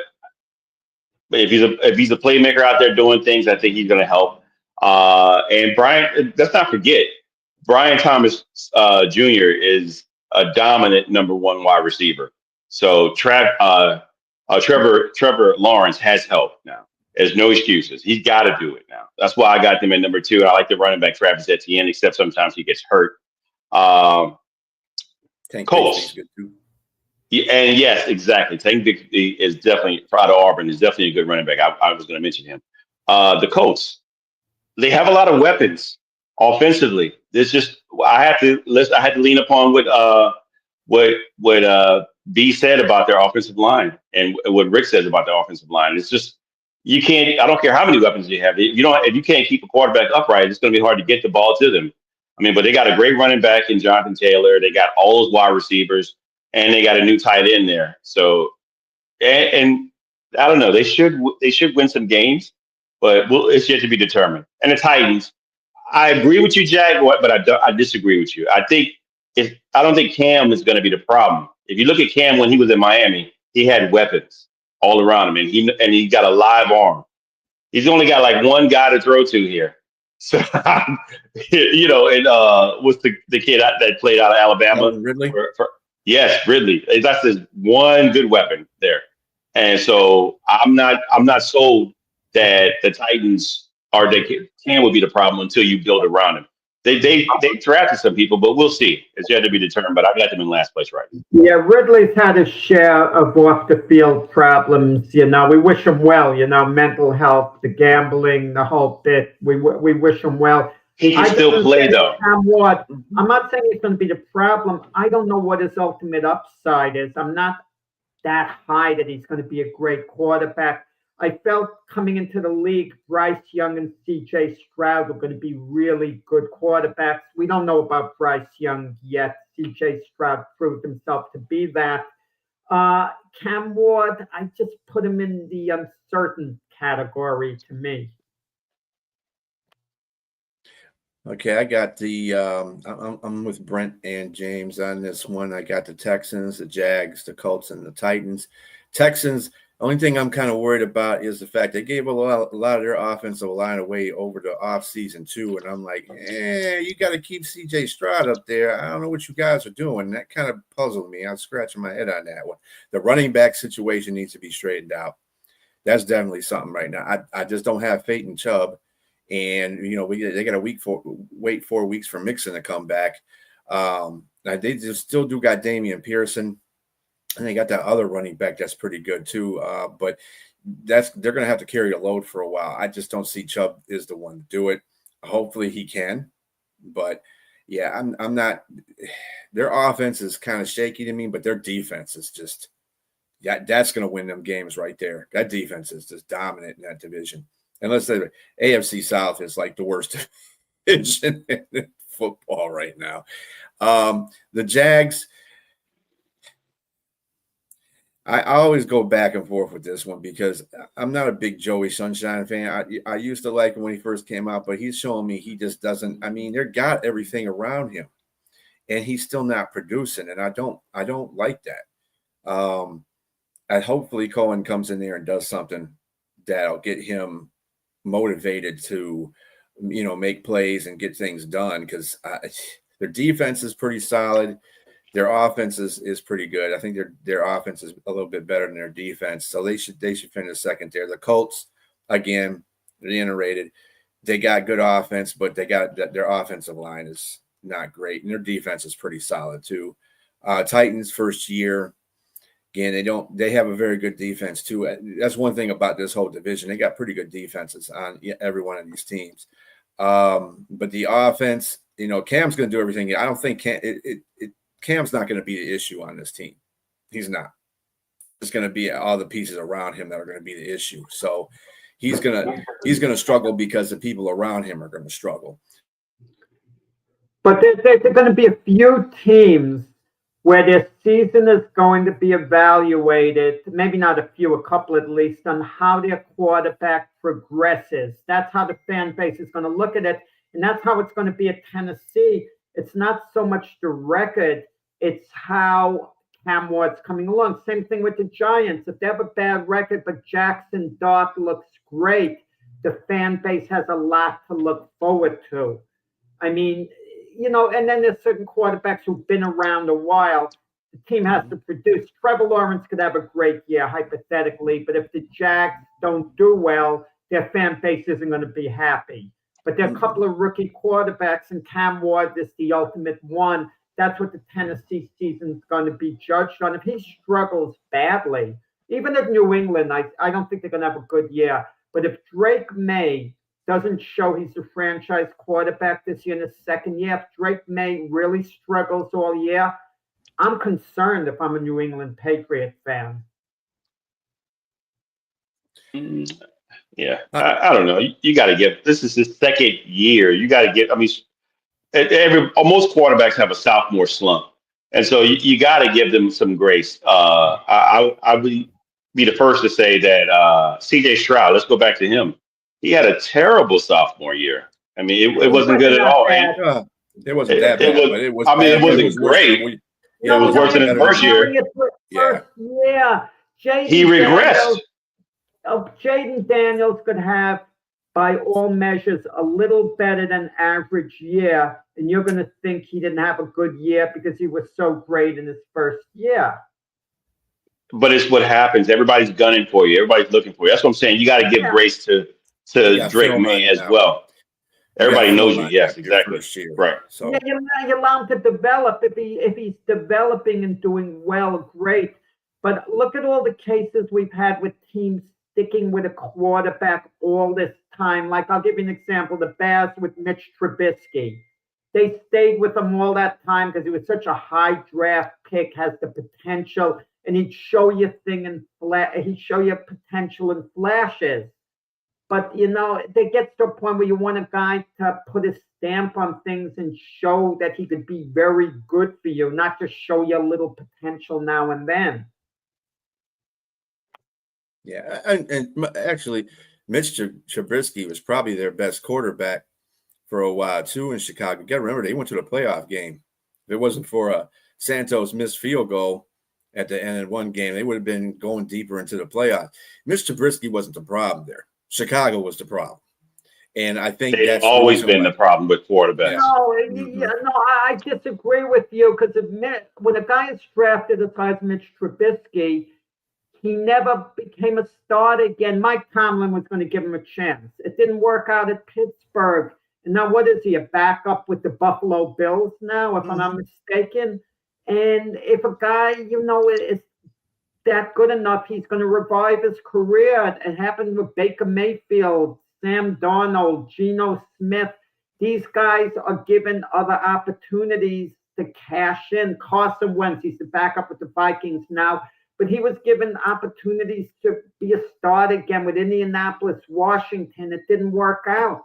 if he's a playmaker out there doing things, I think he's going to help. And Brian, let's not forget, Brian Thomas Jr. is a dominant number 1 wide receiver. So Trevor Lawrence has help now. There's no excuses. He's got to do it now. That's why I got them at number 2. I like the running back Travis Etienne, except sometimes he gets hurt. Tank Colts. Bigsby's good too. Yeah, and yes, exactly. Tank Bigsby is definitely out of Auburn. Is definitely a good running back. I was going to mention him. The Colts. They have a lot of weapons offensively. There's just I had to lean upon what B said about their offensive line and what Rick says about their offensive line. It's just you can't. I don't care how many weapons you have. If you can't keep a quarterback upright, it's going to be hard to get the ball to them. I mean, but they got a great running back in Jonathan Taylor. They got all those wide receivers, and they got a new tight end there. So and I don't know. They should win some games, but it's yet to be determined. And the Titans, I agree with you, Jack, but I disagree with you. I don't think Cam is going to be the problem. If you look at Cam when he was in Miami, he had weapons all around him, and he got a live arm. He's only got like one guy to throw to here. So and what's the kid that played out of Alabama? Ridley. Yes, Ridley. That's his one good weapon there. And so I'm not sold that the Titans Cam would be the problem until you build around him. They drafted some people, but we'll see. It's yet to be determined. But I got them in last place right now. Yeah, Ridley's had a share of off the field problems. We wish him well. Mental health, the gambling, the whole bit. We wish him well. He can still play though. I'm not saying he's going to be the problem. I don't know what his ultimate upside is. I'm not that high that he's going to be a great quarterback. I felt coming into the league, Bryce Young and C.J. Stroud were going to be really good quarterbacks. We don't know about Bryce Young yet. C.J. Stroud proved himself to be that. Cam Ward, I just put him in the uncertain category to me. Okay, I got the I'm with Brent and James on this one. I got the Texans, the Jags, the Colts, and the Titans. Texans, only thing I'm kind of worried about is the fact they gave a lot of their offensive line away over the offseason too. And I'm like, you got to keep CJ Stroud up there. I don't know what you guys are doing. That kind of puzzled me. I'm scratching my head on that one. The running back situation needs to be straightened out. That's definitely something right now. I just don't have faith in Chubb. And, they got to wait 4 weeks for Mixon to come back. They just still do got Damian Pearson. And they got that other running back that's pretty good too. But they're going to have to carry a load for a while. I just don't see Chubb is the one to do it. Hopefully he can. But, yeah, I'm not – their offense is kind of shaky to me, but their defense is just – that's going to win them games right there. That defense is just dominant in that division. And let's say the AFC South is like the worst division in football right now. The Jags, I always go back and forth with this one because I'm not a big Joey Sunshine fan. I used to like him when he first came out, but he's showing me he just doesn't. I mean, they've got everything around him, and he's still not producing, and I don't like that. And hopefully Cohen comes in there and does something that'll get him motivated to, make plays and get things done because their defense is pretty solid. Their offense is pretty good. I think their offense is a little bit better than their defense, so they should finish second there. The Colts, again, reiterated, they got good offense, but their offensive line is not great, and their defense is pretty solid too. Titans first year. Again, they have a very good defense too. That's one thing about this whole division. They got pretty good defenses on every one of these teams. But the offense, Cam's going to do everything. I don't think Cam's not going to be the issue on this team. He's not. It's going to be all the pieces around him that are going to be the issue. So he's going to struggle because the people around him are going to struggle. But there's going to be a few teams where their season is going to be evaluated, maybe not a few, a couple at least, on how their quarterback progresses. That's how the fan base is going to look at it, and that's how it's going to be at Tennessee. It's not so much the record, it's how Cam Ward's coming along. Same thing with the Giants. If they have a bad record, but Jackson Dart looks great, the fan base has a lot to look forward to. I mean, and then there's certain quarterbacks who've been around a while. The team has to produce. Trevor Lawrence could have a great year, hypothetically, but if the Jags don't do well, their fan base isn't going to be happy. But there are a couple of rookie quarterbacks, and Cam Ward is the ultimate one that's what the Tennessee season is going to be judged on. If he struggles badly, even if New England, I don't think they're going to have a good year. But if Drake May doesn't show he's the franchise quarterback this year in his second year, if Drake May really struggles all year, I'm concerned if I'm a New England Patriot fan. Yeah, I don't know. You got to give. This is his second year. You got to get. I mean, most quarterbacks have a sophomore slump, and so you got to give them some grace. I would be the first to say that C.J. Stroud. Let's go back to him. He had a terrible sophomore year. I mean, it wasn't good at all. It wasn't that bad, but it was. I mean, bad. it wasn't great. Yeah, it was worse than his first year. Yeah, he regressed. Jaden Daniels could have, by all measures, a little better than average year, and you're going to think he didn't have a good year because he was so great in his first year. But it's what happens. Everybody's gunning for you. Everybody's looking for you. That's what I'm saying. You got to give grace to Drake May as well. Everybody knows you. Yes, exactly. Right. So yeah, you allow him to develop. If he's developing and doing well, great. But look at all the cases we've had with teams sticking with a quarterback all this time. Like, I'll give you an example. The Bears with Mitch Trubisky. They stayed with him all that time because he was such a high draft pick, has the potential, and he'd show you he'd show you potential in flashes. But, it gets to a point where you want a guy to put his stamp on things and show that he could be very good for you, not just show you a little potential now and then. Yeah, and actually, Mitch Trubisky was probably their best quarterback for a while, too, in Chicago. You got to remember, they went to the playoff game. If it wasn't for a Santos missed field goal at the end of one game, they would have been going deeper into the playoffs. Mitch Trubisky wasn't the problem there. Chicago was the problem. And I think that's always been the problem with quarterbacks. No, I disagree with you because when a guy is drafted as high as Mitch Trubisky, he never became a starter again. Mike Tomlin was going to give him a chance. It didn't work out at Pittsburgh. And now what is he, a backup with the Buffalo Bills now, if I'm not mistaken? And if a guy, is that good enough, he's going to revive his career. It happened with Baker Mayfield, Sam Darnold, Geno Smith. These guys are given other opportunities to cash in. Carson Wentz, he's the backup with the Vikings now. But he was given opportunities to be a starter again with Indianapolis, Washington. It didn't work out.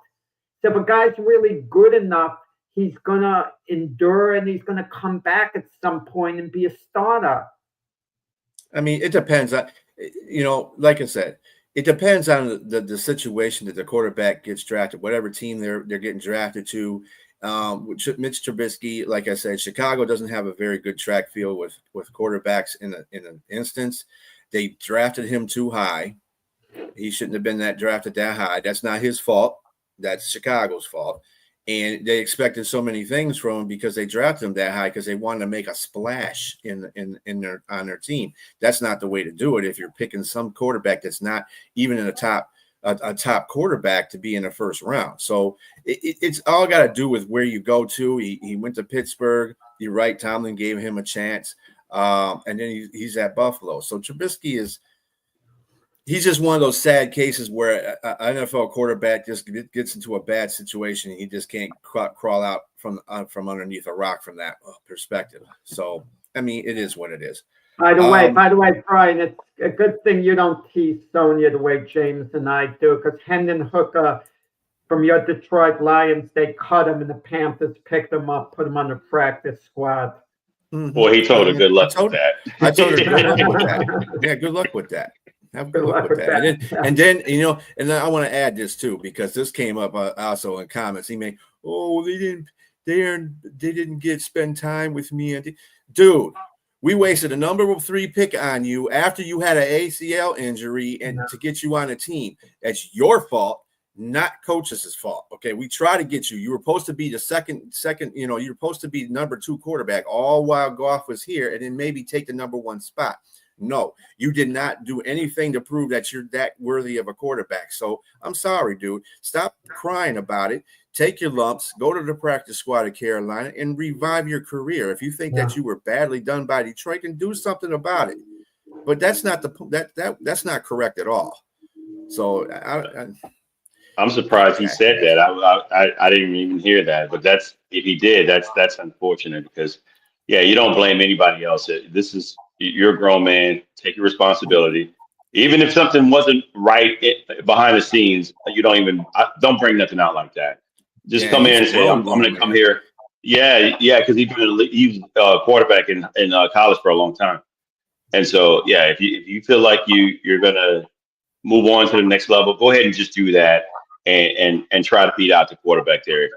So if a guy's really good enough, he's going to endure and he's going to come back at some point and be a starter. I mean, it depends on, like I said, it depends on the situation that the quarterback gets drafted, whatever team they're getting drafted to. Mitch Trubisky, like I said, Chicago doesn't have a very good track field with quarterbacks in an instance. They drafted him too high. He shouldn't have been drafted that high. That's not his fault. That's Chicago's fault. And they expected so many things from him because they drafted him that high because they wanted to make a splash on their team. That's not the way to do it. If you're picking some quarterback that's not even in a top quarterback to be in the first round. So it's all got to do with where you go to. He went to Pittsburgh. You're right. Tomlin gave him a chance. And then he's at Buffalo. So Trubisky he's just one of those sad cases where an NFL quarterback just gets into a bad situation. And he just can't crawl out from underneath a rock from that perspective. So, I mean, it is what it is. By the way, Brian, it's a good thing you don't tease Sonia the way James and I do, because Hendon Hooker from your Detroit Lions, they cut him and the Panthers picked him up, put him on the practice squad. Mm-hmm. Boy, he told her good luck with that. I told her good luck with that. Yeah, good luck with that. Have good luck with that. And then, and then I want to add this too, because this came up also in comments. He made, they didn't spend time with me. Dude, we wasted a number 3 pick on you after you had an ACL injury and to get you on a team. That's your fault, not coaches' fault. Okay, we try to get you. You were supposed to be the second. You were supposed to be number 2 quarterback all while Goff was here, and then maybe take the number 1 spot. No, you did not do anything to prove that you're that worthy of a quarterback. So I'm sorry, dude. Stop crying about it. Take your lumps, go to the practice squad of Carolina, and revive your career. If you think that you were badly done by Detroit, then do something about it. But that's not that's not correct at all. So I'm surprised he said that. I didn't even hear that. But if he did, that's unfortunate because, yeah, you don't blame anybody else. You're a grown man. Take your responsibility. Even if something wasn't right behind the scenes, you don't bring nothing out like that. Just come in and say, I'm going to come here. Yeah, because he was a quarterback in college for a long time. And so, yeah, if you feel like you're going to move on to the next level, go ahead and just do that and try to beat out the quarterback there.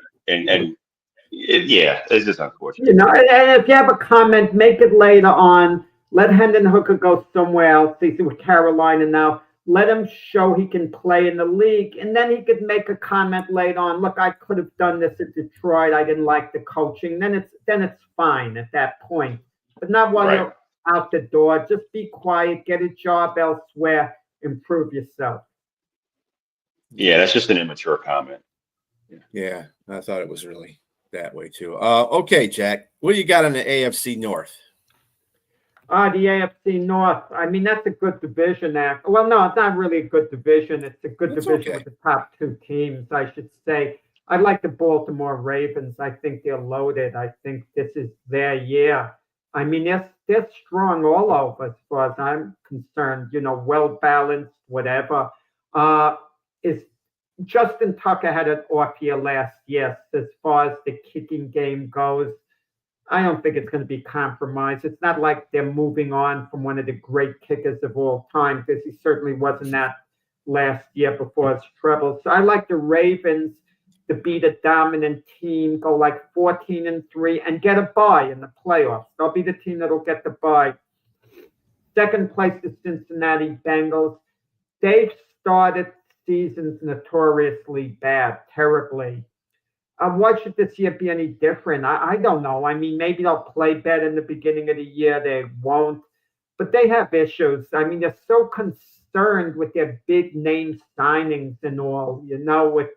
It's just unfortunate. And if you have a comment, make it later on. Let Hendon Hooker go somewhere else. He's with Carolina now. Let him show he can play in the league, and then he could make a comment later on. Look, I could have done this at Detroit. I didn't like the coaching. Then it's fine at that point. But not while you're out the door. Just be quiet. Get a job elsewhere. Improve yourself. Yeah, that's just an immature comment. Yeah, I thought it was really that way too. Okay, Jack, what do you got on the AFC North? The AFC North. I mean, that's a good division. Well, no, it's not really a good division. It's a good division with the top 2 teams, I should say. I like the Baltimore Ravens. I think they're loaded. I think this is their year. I mean, they're strong all over as far as I'm concerned. Well balanced, whatever. Is Justin Tucker had an off year last year as far as the kicking game goes. I don't think it's going to be compromised. It's not like they're moving on from one of the great kickers of all time, because he certainly wasn't that last year before his trouble. So I like the Ravens to be the dominant team, go like 14-3, and get a bye in the playoffs. They'll be the team that'll get the bye. Second place, the Cincinnati Bengals. They've started seasons notoriously bad, terribly. Why should this year be any different? I don't know. I mean, maybe they'll play better in the beginning of the year. They won't. But they have issues. I mean, they're so concerned with their big name signings and all, with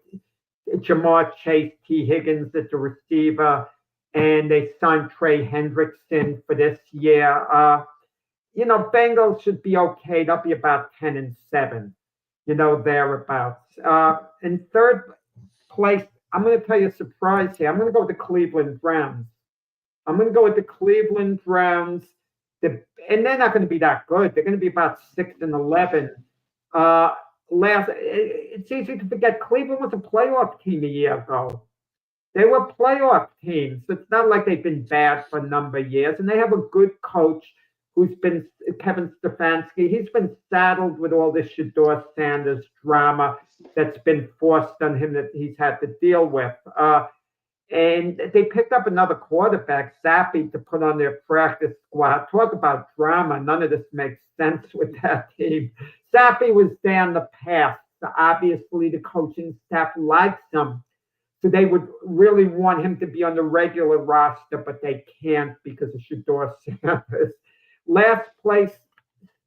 Jamar Chase, T. Higgins at the receiver, and they signed Trey Hendrickson for this year. Bengals should be okay. They'll be about 10-7, thereabouts. In third place, I'm going to tell you a surprise here. I'm going to go with the Cleveland Browns. And they're not going to be that good. They're going to be about 6-11. It's easy to forget Cleveland was a playoff team a year ago. They were playoff teams. It's not like they've been bad for a number of years. And they have a good coach who's been Kevin Stefanski. He's been saddled with all this Shedeur Sanders drama that's been forced on him that he's had to deal with. And they picked up another quarterback, Zappe, to put on their practice squad. Talk about drama. None of this makes sense with that team. Zappe was there in the past. So obviously, the coaching staff likes him. So they would really want him to be on the regular roster, but they can't because of Shedeur Sanders. Last place,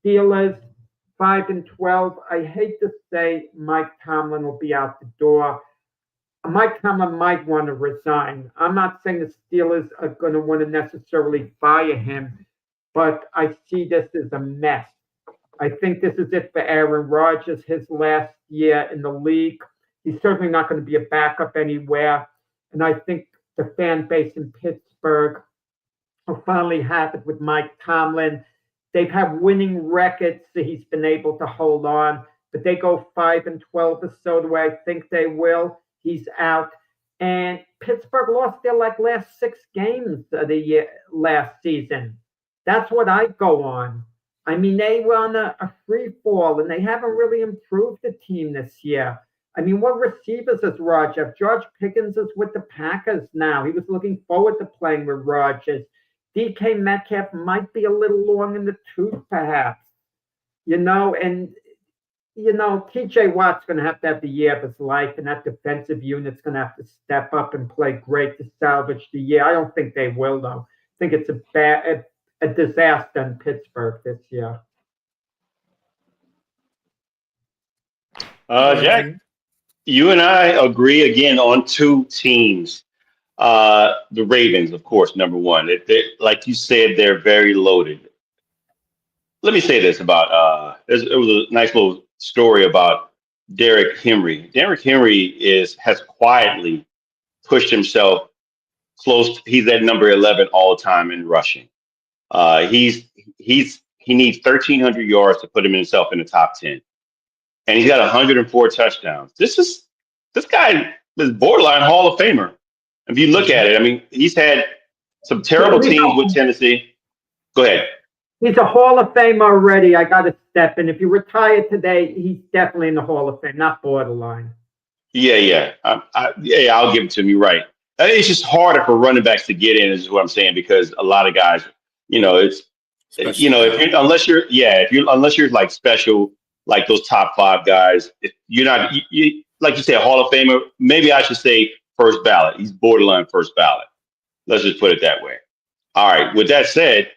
Steelers, 5-12. I hate to say Mike Tomlin will be out the door. Mike Tomlin might want to resign. I'm not saying the Steelers are going to want to necessarily fire him, but I see this as a mess. I think this is it for Aaron Rodgers, his last year in the league. He's certainly not going to be a backup anywhere. And I think the fan base in Pittsburgh will finally have it with Mike Tomlin. They've had winning records that he's been able to hold on, but they go 5-12 or so the way I think they will. He's out. And Pittsburgh lost their last 6 games of the year last season. That's what I go on. I mean, they were on a free fall, and they haven't really improved the team this year. I mean, what receivers is Rodgers? George Pickens is with the Packers now. He was looking forward to playing with Rodgers. DK Metcalf might be a little long in the tooth, perhaps. And TJ Watt's going to have the year of his life, and that defensive unit's going to have to step up and play great to salvage the year. I don't think they will, though. I think it's a disaster in Pittsburgh this year. Jack, you and I agree again on two teams. The Ravens, of course, number one. Like you said, they're very loaded. Let me say this about it was a nice little story about Derrick Henry. Derrick Henry has quietly pushed himself close. He's at number 11 all time in rushing. He needs 1,300 yards to put himself in the top 10, and he's got 104 touchdowns. This guy is borderline Hall of Famer. If you look at it, I mean, he's had some terrible teams with Tennessee. Go ahead. He's a Hall of Famer already. I got to step in. If you retire today, he's definitely in the Hall of Fame, not borderline. Yeah. I'll give it to him. You're right. It's just harder for running backs to get in, is what I'm saying, because a lot of guys, unless you're like special, like those top 5 guys, if you're not, like you say, a Hall of Famer. Maybe I should say first ballot. He's borderline first ballot. Let's just put it that way. All right. With that said,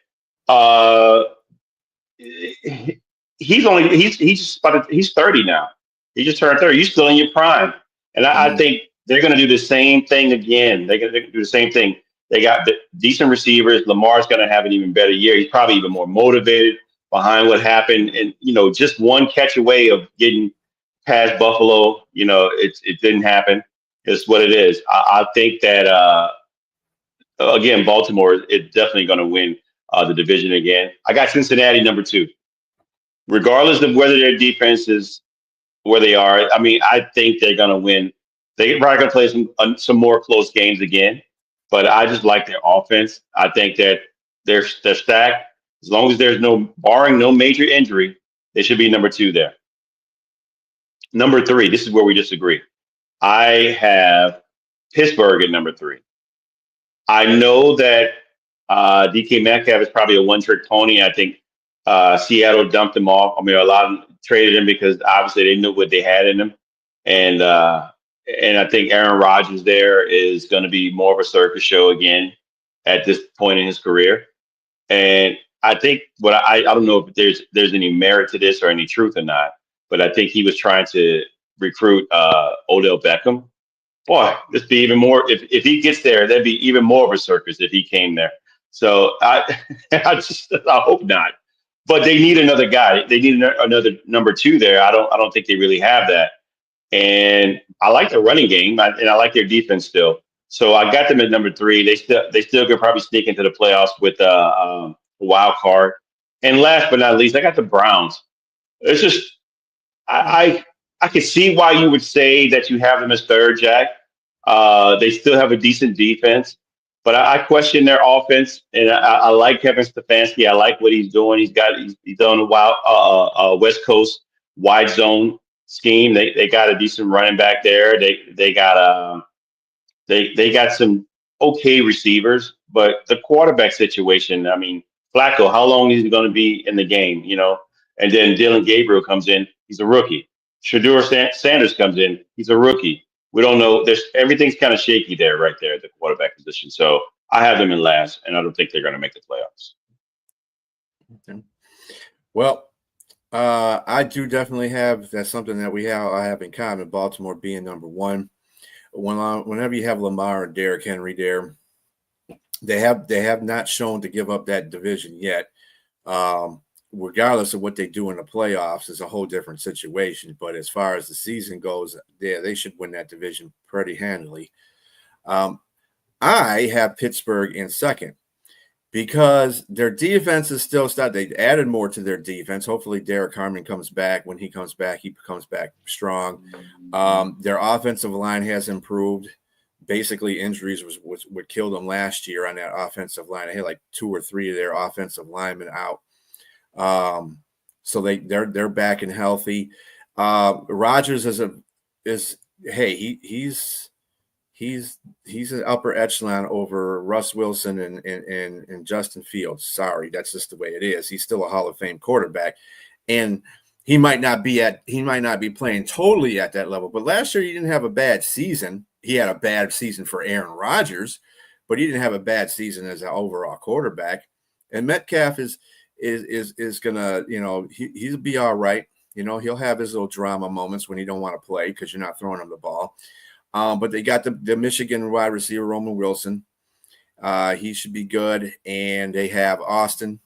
he's 30 now. He just turned 30. You're still in your prime, and I think they're going to do the same thing again. They're going to do the same thing. They got decent receivers. Lamar's going to have an even better year. He's probably even more motivated behind what happened, and just one catch away of getting past Buffalo. It didn't happen. It's what it is. I think that again, Baltimore is definitely going to win the division again. I got Cincinnati number 2. Regardless of whether their defense is where they are, I mean, I think they're going to win. They're probably going to play some more close games again, but I just like their offense. I think that they're stacked. As long as there's barring no major injury, they should be number 2 there. Number 3, this is where we disagree. I have Pittsburgh at number 3. I know that DK Metcalf is probably a one-trick pony. I think Seattle dumped him off. I mean, a lot of them traded him because obviously they knew what they had in him. And I think Aaron Rodgers there is going to be more of a circus show again at this point in his career. And I think I don't know if there's any merit to this or any truth or not, but I think he was trying to recruit Odell Beckham. Boy, this be even more. If he gets there, that'd be even more of a circus if he came there. So I hope not. But they need another guy. They need another number 2 there. I don't think they really have that. And I like their running game, and I like their defense still. So I got them at number 3. They still could probably sneak into the playoffs with a wild card. And last but not least, I got the Browns. It's just I can see why you would say that you have them as 3rd, Jack. They still have a decent defense, but I question their offense. And I like Kevin Stefanski. I like what he's doing. He's done a wild West Coast wide zone scheme. They got a decent running back there. They got some okay receivers, but the quarterback situation. I mean, Flacco, how long is he going to be in the game? And then Dylan Gabriel comes in. He's a rookie. Shedeur Sanders comes in. He's a rookie. We don't know. Everything's kind of shaky there, right there at the quarterback position. So I have them in last, and I don't think they're going to make the playoffs. Okay. Well, I do definitely have. That's something that I have in common. Baltimore being number 1. Whenever you have Lamar and Derrick Henry there, they have not shown to give up that division yet. Regardless of what they do in the playoffs, is a whole different situation. But as far as the season goes, they should win that division pretty handily. I have Pittsburgh in 2nd because their defense is still stout. They added more to their defense. Hopefully, Derek Harmon comes back. When he comes back, he comes back strong. Their offensive line has improved. Basically, injuries was what killed them last year on that offensive line. They had like 2 or 3 of their offensive linemen out. So they're back and healthy. Rodgers he's an upper echelon over Russ Wilson and Justin Fields. Sorry, that's just the way it is. He's still a Hall of Fame quarterback. And he might not be playing totally at that level. But last year he didn't have a bad season. He had a bad season for Aaron Rodgers, but he didn't have a bad season as an overall quarterback. And Metcalf is gonna, he'll be all right. He'll have his little drama moments when he don't want to play because you're not throwing him the ball. But they got the Michigan wide receiver Roman Wilson. He should be good, and they have Austin.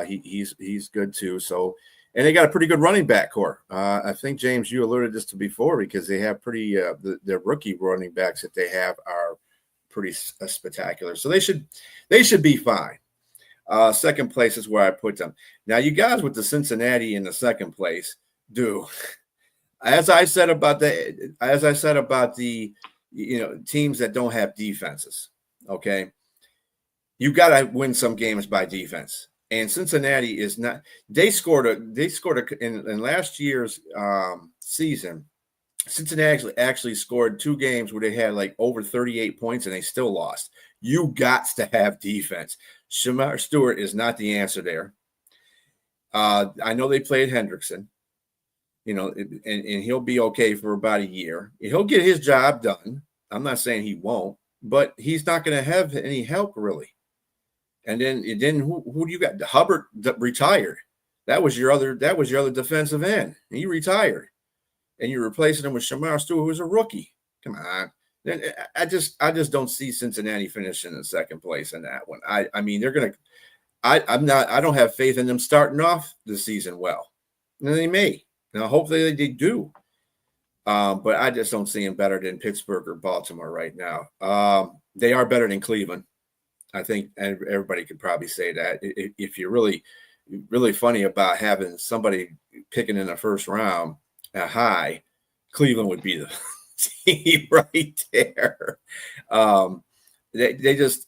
He's good too. So, and they got a pretty good running back core. I think James, you alluded this to before because they have pretty the rookie running backs that they have are pretty spectacular. So they should be fine. Second place is where I put them. Now, you guys with the Cincinnati in the second place do, as I said about the teams that don't have defenses. Okay, you got to win some games by defense, and Cincinnati is not. They scored in last year's season. Cincinnati actually scored 2 games where they had like over 38 points and they still lost. You got to have defense. Shamar Stewart is not the answer there. I know they played Hendrickson, and he'll be okay for about a year. He'll get his job done. I'm not saying he won't, but he's not going to have any help really. And then who do you got? Hubbard retired. That was your other defensive end. He retired. And you're replacing him with Shamar Stewart, who's a rookie. Come on. I just don't see Cincinnati finishing in second place in that one. I mean, they're gonna. I don't have faith in them starting off the season well. And they may. Now, hopefully they do. But I just don't see them better than Pittsburgh or Baltimore right now. They are better than Cleveland. I think everybody could probably say that. If you're really, really funny about having somebody picking in the first round at high, Cleveland would be the team right there. There's just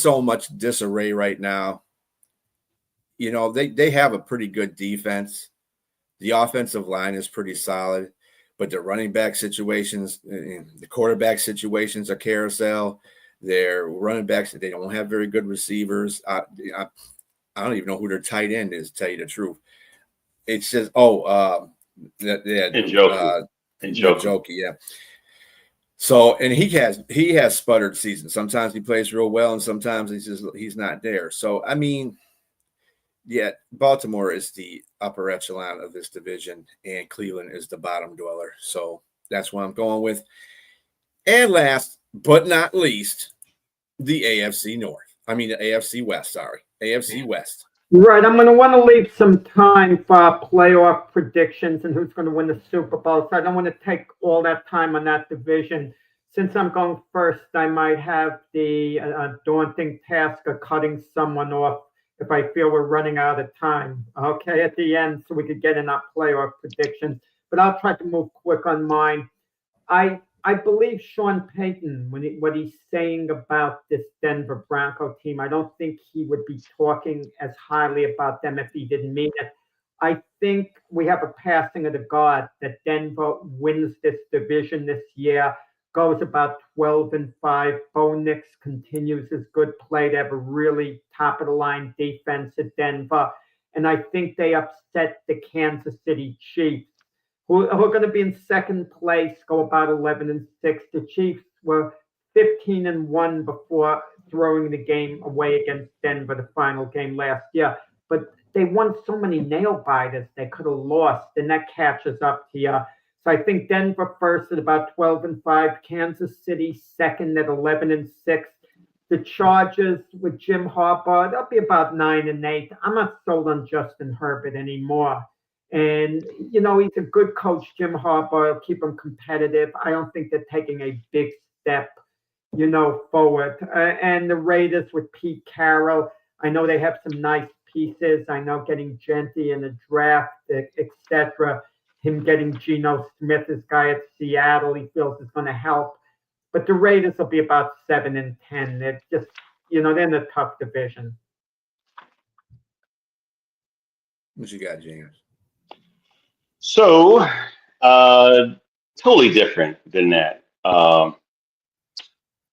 so much disarray right now. They have a pretty good defense. The offensive line is pretty solid, but the running back situations, the quarterback situations are carousel. Their running backs, they don't have very good receivers. I don't even know who their tight end is, to tell you the truth. It's just Njoku, yeah. So, and he has sputtered seasons. Sometimes he plays real well, and sometimes he's not there. So, I mean, yeah, Baltimore is the upper echelon of this division, and Cleveland is the bottom dweller. So that's what I'm going with. And last but not least, the AFC North. I mean, the AFC West. Sorry, AFC West. Right. I'm going to want to leave some time for playoff predictions and who's going to win the Super Bowl. So I don't want to take all that time on that division. Since I'm going first, I might have the daunting task of cutting someone off if I feel we're running out of time, okay, at the end, so we could get in our playoff predictions. But I'll try to move quick on mine. I believe Sean Payton, what he's saying about this Denver Bronco team, I don't think he would be talking as highly about them if he didn't mean it. I think we have a passing of the guard that Denver wins this division this year, goes about 12-5. Bo Nix continues his good play. They have a really top-of-the-line defense at Denver. And I think they upset the Kansas City Chiefs, who are going to be in second place, go about 11-6. The Chiefs were 15-1 before throwing the game away against Denver, the final game last year. But they won so many nail biters they could have lost, and that catches up to you. So I think Denver first at about 12-5, Kansas City second at 11-6. The Chargers with Jim Harbaugh, they'll be about 9-8. I'm not sold on Justin Herbert anymore. And, he's a good coach, Jim Harbaugh. He'll keep them competitive. I don't think they're taking a big step, forward. And the Raiders with Pete Carroll, I know they have some nice pieces. I know getting Gentry in the draft, etc. Him getting Geno Smith, this guy at Seattle, he feels is going to help. But the Raiders will be about 7-10. They're just, they're in a tough division. What you got, James? So, totally different than that. I'm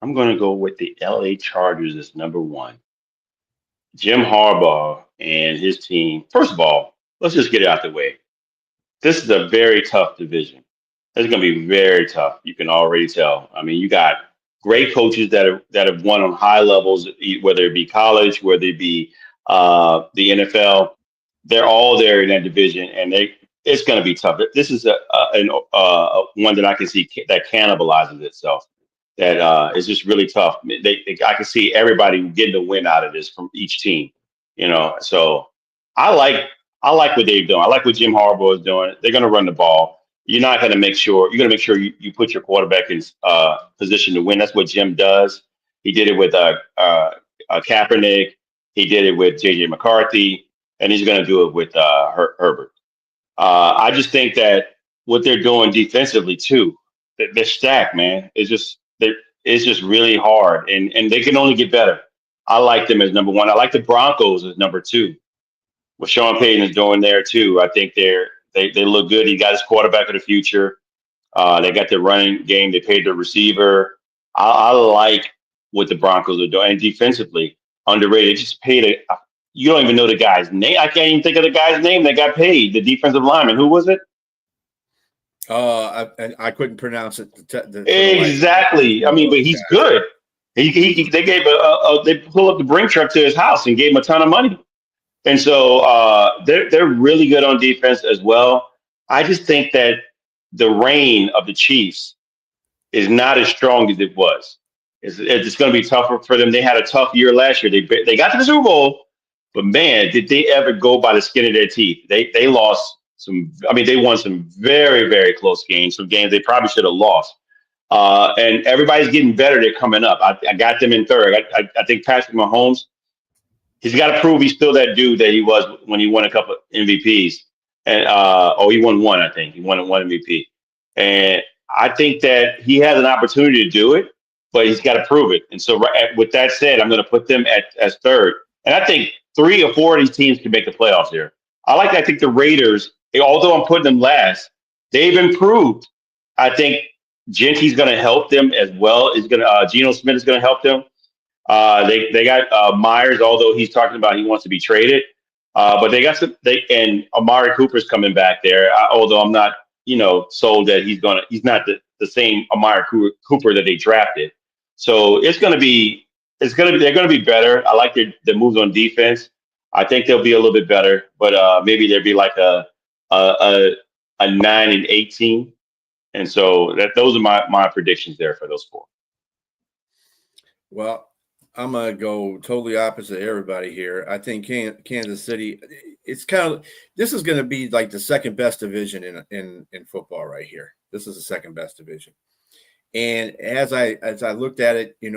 going to go with the LA Chargers as number one. Jim Harbaugh and his team. First of all, let's just get it out the way. this is a very tough division. It's going to be very tough. You can already tell. I mean, you got great coaches that have won on high levels, whether it be college, whether it be the NFL. They're all there in that division, and it's going to be tough. This is one that I can see that cannibalizes itself. That is just really tough. I can see everybody getting a win out of this from each team. So I like I like what they're doing. I like what Jim Harbaugh is doing. They're going to run the ball. You're going to make sure you put your quarterback in position to win. That's what Jim does. He did it with Kaepernick. He did it with J.J. McCarthy, and he's going to do it with Herbert. I just think that what they're doing defensively too, they're stacked, man. It's just really hard, and they can only get better. I like them as number one. I like the Broncos as number two. What Sean Payton is doing there too. I think they look good. He got his quarterback of the future. They got their running game. They paid the receiver. I like what the Broncos are doing. And defensively, underrated. They just paid you don't even know the guy's name. I can't even think of the guy's name that got paid. The defensive lineman. Who was it? I couldn't pronounce it. Exactly. I mean, but he's good. They gave they pulled up the brink truck to his house and gave him a ton of money. And so they're really good on defense as well. I just think that the reign of the Chiefs is not as strong as it was. It's going to be tougher for them. They had a tough year last year. They got to the Super Bowl, but man, did they ever go by the skin of their teeth? They lost some. I mean, they won some very, very close games. Some games they probably should have lost. And everybody's getting better. They're coming up. I got them in third. I think Patrick Mahomes. He's got to prove he's still that dude that he was when he won a couple of MVPs. And he won one, I think. He won one MVP. And I think that he has an opportunity to do it, but he's got to prove it. And so with that said, I'm going to put them as third. And I think 3 or 4 of these teams can make the playoffs here. I think the Raiders, although I'm putting them last, they've improved. I think Genty's going to help them as well. Geno Smith is going to help them. They got Myers, although he's talking about he wants to be traded. But they got and Amari Cooper's coming back there. Although I'm not, sold that he's not the same Amari Cooper that they drafted. So they're going to be better. I like their moves on defense. I think they'll be a little bit better, but maybe there'll be like a 9-8 team. And so those are my predictions there for those 4. Well, I'm going to go totally opposite everybody here. I think Kansas City, this is going to be like the second best division in football right here. This is the second best division. And as I looked at it, we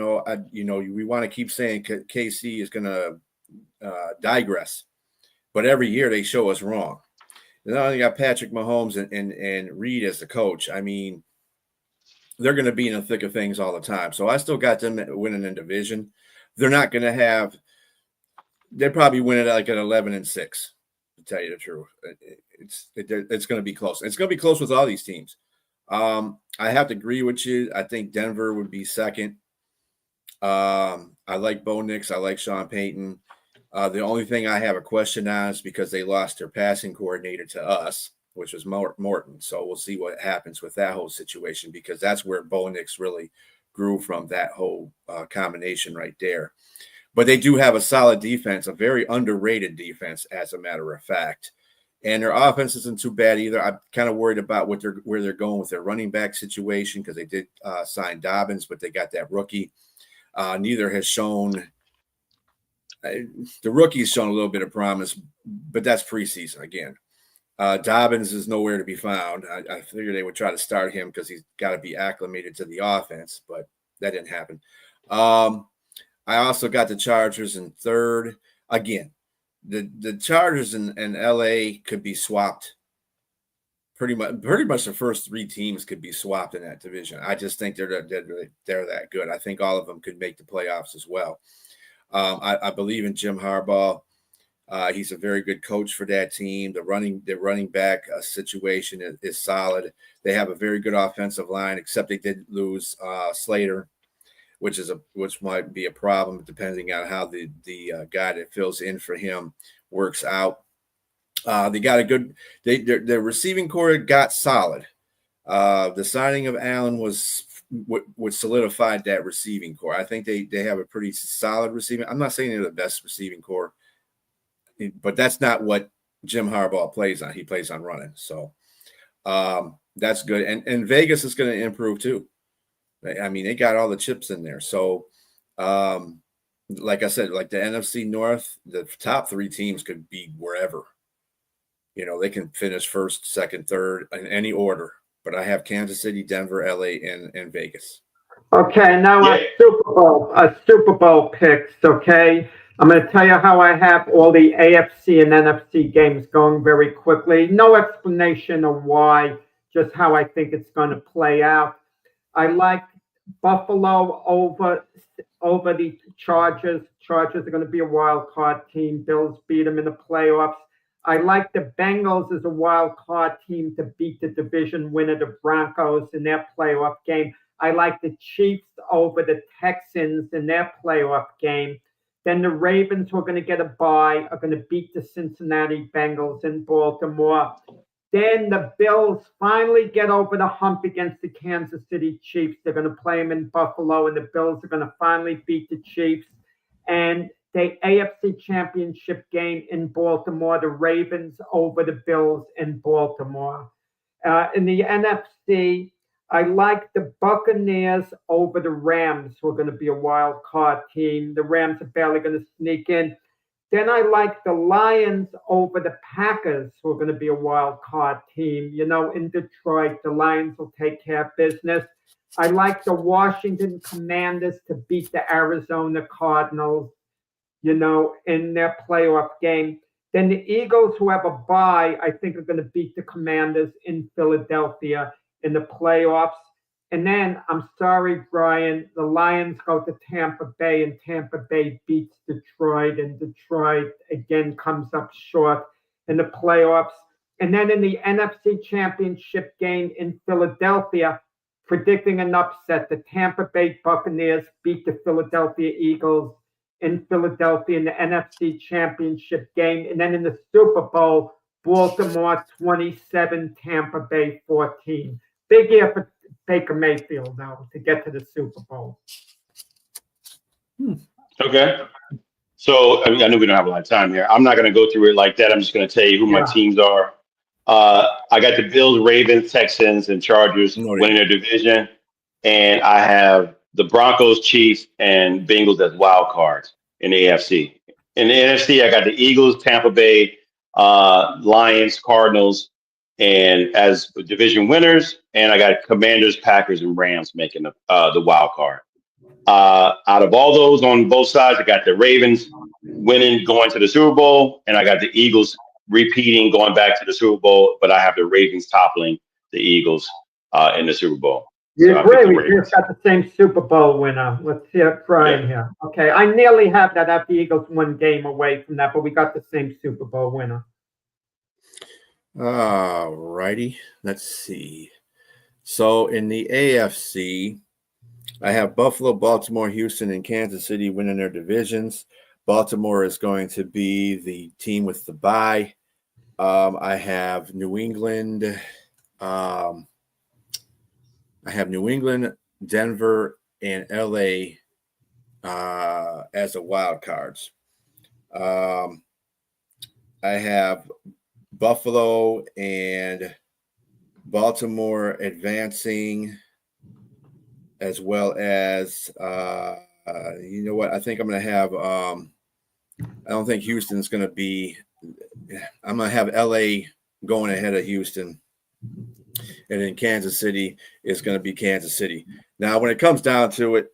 want to keep saying KC is going to digress, but every year they show us wrong. And now they got Patrick Mahomes and Reed as the coach. I mean, they're going to be in the thick of things all the time. So I still got them winning in division. They're not going to have. They probably win it like at 11-6. To tell you the truth, it's going to be close. It's going to be close with all these teams. I have to agree with you. I think Denver would be second. I like Bo Nix. I like Sean Payton. The only thing I have a question on is because they lost their passing coordinator to us, which was Morton. So we'll see what happens with that whole situation, because that's where Bo Nix really grew from, that whole combination right there. But they do have a solid defense, a very underrated defense, as a matter of fact. And their offense isn't too bad either. I'm kind of worried about where they're going with their running back situation, because they did sign Dobbins, but they got that rookie. Neither has shown – the rookie's shown a little bit of promise, but that's preseason again. Dobbins is nowhere to be found. I figured they would try to start him because he's got to be acclimated to the offense, but that didn't happen. I also got the Chargers in third. Again, the Chargers and LA could be swapped. Pretty much the first 3 teams could be swapped in that division. I just think they're that good. I think all of them could make the playoffs as well. I believe in Jim Harbaugh. He's a very good coach for that team. The running back situation is solid. They have a very good offensive line, except they did lose Slater, which might be a problem depending on how the guy that fills in for him works out. They got a good. Their receiving core got solid. The signing of Allen was what solidified that receiving core. I think they have a pretty solid receiving. I'm not saying they're the best receiving core, but that's not what Jim Harbaugh plays on. He plays on running. So that's good. And Vegas is going to improve too. I mean, they got all the chips in there. So like I said, like the NFC North, the top 3 teams could be wherever. They can finish first, second, third in any order. But I have Kansas City, Denver, LA, and Vegas. Okay, now our Super Bowl picks, okay? I'm going to tell you how I have all the AFC and NFC games going very quickly. No explanation of why, just how I think it's going to play out. I like Buffalo over the Chargers. Chargers are going to be a wild card team. Bills beat them in the playoffs. I like the Bengals as a wild card team to beat the division winner, the Broncos, in their playoff game. I like the Chiefs over the Texans in their playoff game. Then the Ravens, who are going to get a bye, are going to beat the Cincinnati Bengals in Baltimore. Then the Bills finally get over the hump against the Kansas City Chiefs. They're going to play them in Buffalo, and the Bills are going to finally beat the Chiefs. And the AFC Championship game in Baltimore, the Ravens over the Bills in Baltimore. In the NFC, I like the Buccaneers over the Rams, who are going to be a wild card team. The Rams are barely going to sneak in. Then I like the Lions over the Packers, who are going to be a wild card team. In Detroit, the Lions will take care of business. I like the Washington Commanders to beat the Arizona Cardinals, in their playoff game. Then the Eagles, who have a bye, I think are going to beat the Commanders in Philadelphia in the playoffs. And then, I'm sorry, Brian, the Lions go to Tampa Bay, and Tampa Bay beats Detroit, and Detroit again comes up short in the playoffs. And then in the NFC Championship game in Philadelphia, predicting an upset, the Tampa Bay Buccaneers beat the Philadelphia Eagles in Philadelphia in the NFC Championship game. And then in the Super Bowl, Baltimore 27, Tampa Bay 14. Big year for Baker Mayfield, though, to get to the Super Bowl. Okay. So, I know we don't have a lot of time here. I'm not going to go through it like that. I'm just going to tell you who my teams are. I got the Bills, Ravens, Texans, and Chargers winning their division. And I have the Broncos, Chiefs, and Bengals as wild cards in the AFC. In the NFC, I got the Eagles, Tampa Bay, Lions, Cardinals, and as division winners. And I got Commanders, Packers, and Rams making the wild card. Out of all those on both sides, I got the Ravens winning, going to the Super Bowl, and I got the Eagles repeating, going back to the Super Bowl. But I have the Ravens toppling the Eagles in the Super Bowl. You agree? We just got the same Super Bowl winner. Let's hear Brian here. Okay, I nearly have that after the Eagles one game away from that, but we got the same Super Bowl winner. All righty. Let's see. So in the AFC, I have Buffalo, Baltimore, Houston, and Kansas City winning their divisions. Baltimore is going to be the team with the bye. I have New England. Denver, and LA as the wild cards. I have Buffalo and Baltimore advancing, as well as you know what? I think I'm going to have. I don't think Houston's going to be. I'm going to have LA going ahead of Houston. And then Kansas City is going to be Kansas City. Now, when it comes down to it,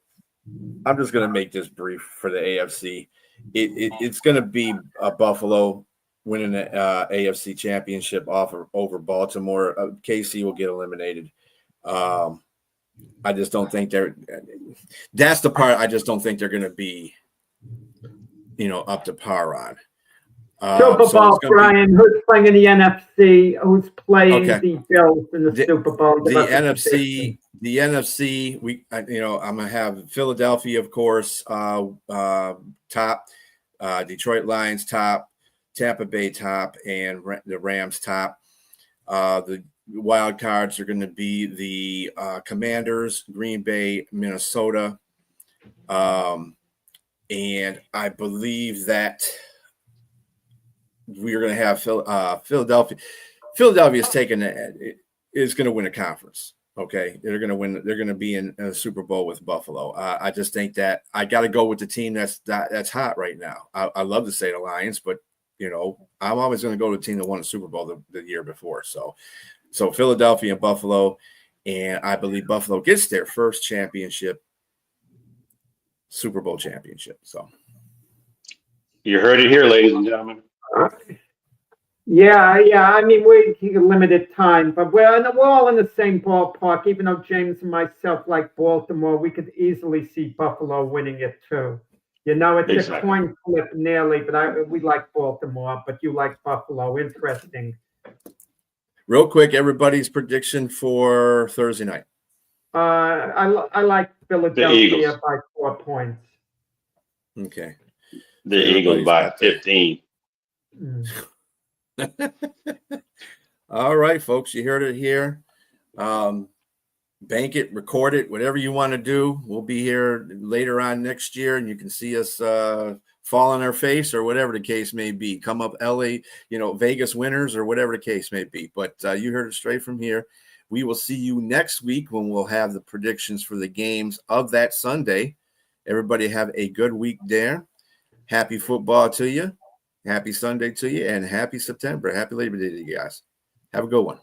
I'm just going to make this brief for the AFC. It's going to be Buffalo winning the AFC Championship over Baltimore. KC will get eliminated. I just don't think that's the part I just don't think they're going to be, up to par on. Super Bowl, Brian. Who's playing in the NFC? Who's playing the Bills in the Super Bowl? The NFC. I'm gonna have Philadelphia, of course, top. Detroit Lions top. Tampa Bay top and the Rams top. The wild cards are going to be the Commanders, Green Bay, Minnesota. And I believe that we're going to have Philadelphia. Philadelphia is going to win a conference. Okay, they're going to win. They're going to be in a Super Bowl with Buffalo. I just think that I got to go with the team that's hot right now. I love to say the Lions, but I'm always going to go to the team that won the Super Bowl the year before. So Philadelphia and Buffalo, and I believe Buffalo gets their first championship, Super Bowl championship. So you heard it here, ladies and gentlemen. Yeah. I mean, we're limited time, but we're all in the same ballpark. Even though James and myself like Baltimore, we could easily see Buffalo winning it too. It's Exactly. a coin flip nearly, but we like Baltimore, but you like Buffalo. Interesting. Real quick, everybody's prediction for Thursday night. I like Philadelphia by 4 points. Okay. The Eagles by 15. All right, folks, you heard it here. Bank it, record it, whatever you want to do. We'll be here later on next year, and you can see us fall on our face or whatever the case may be. Come up LA, Vegas winners or whatever the case may be. But you heard it straight from here. We will see you next week when we'll have the predictions for the games of that Sunday. Everybody have a good week there. Happy football to you. Happy Sunday to you, and happy September. Happy Labor Day to you guys. Have a good one.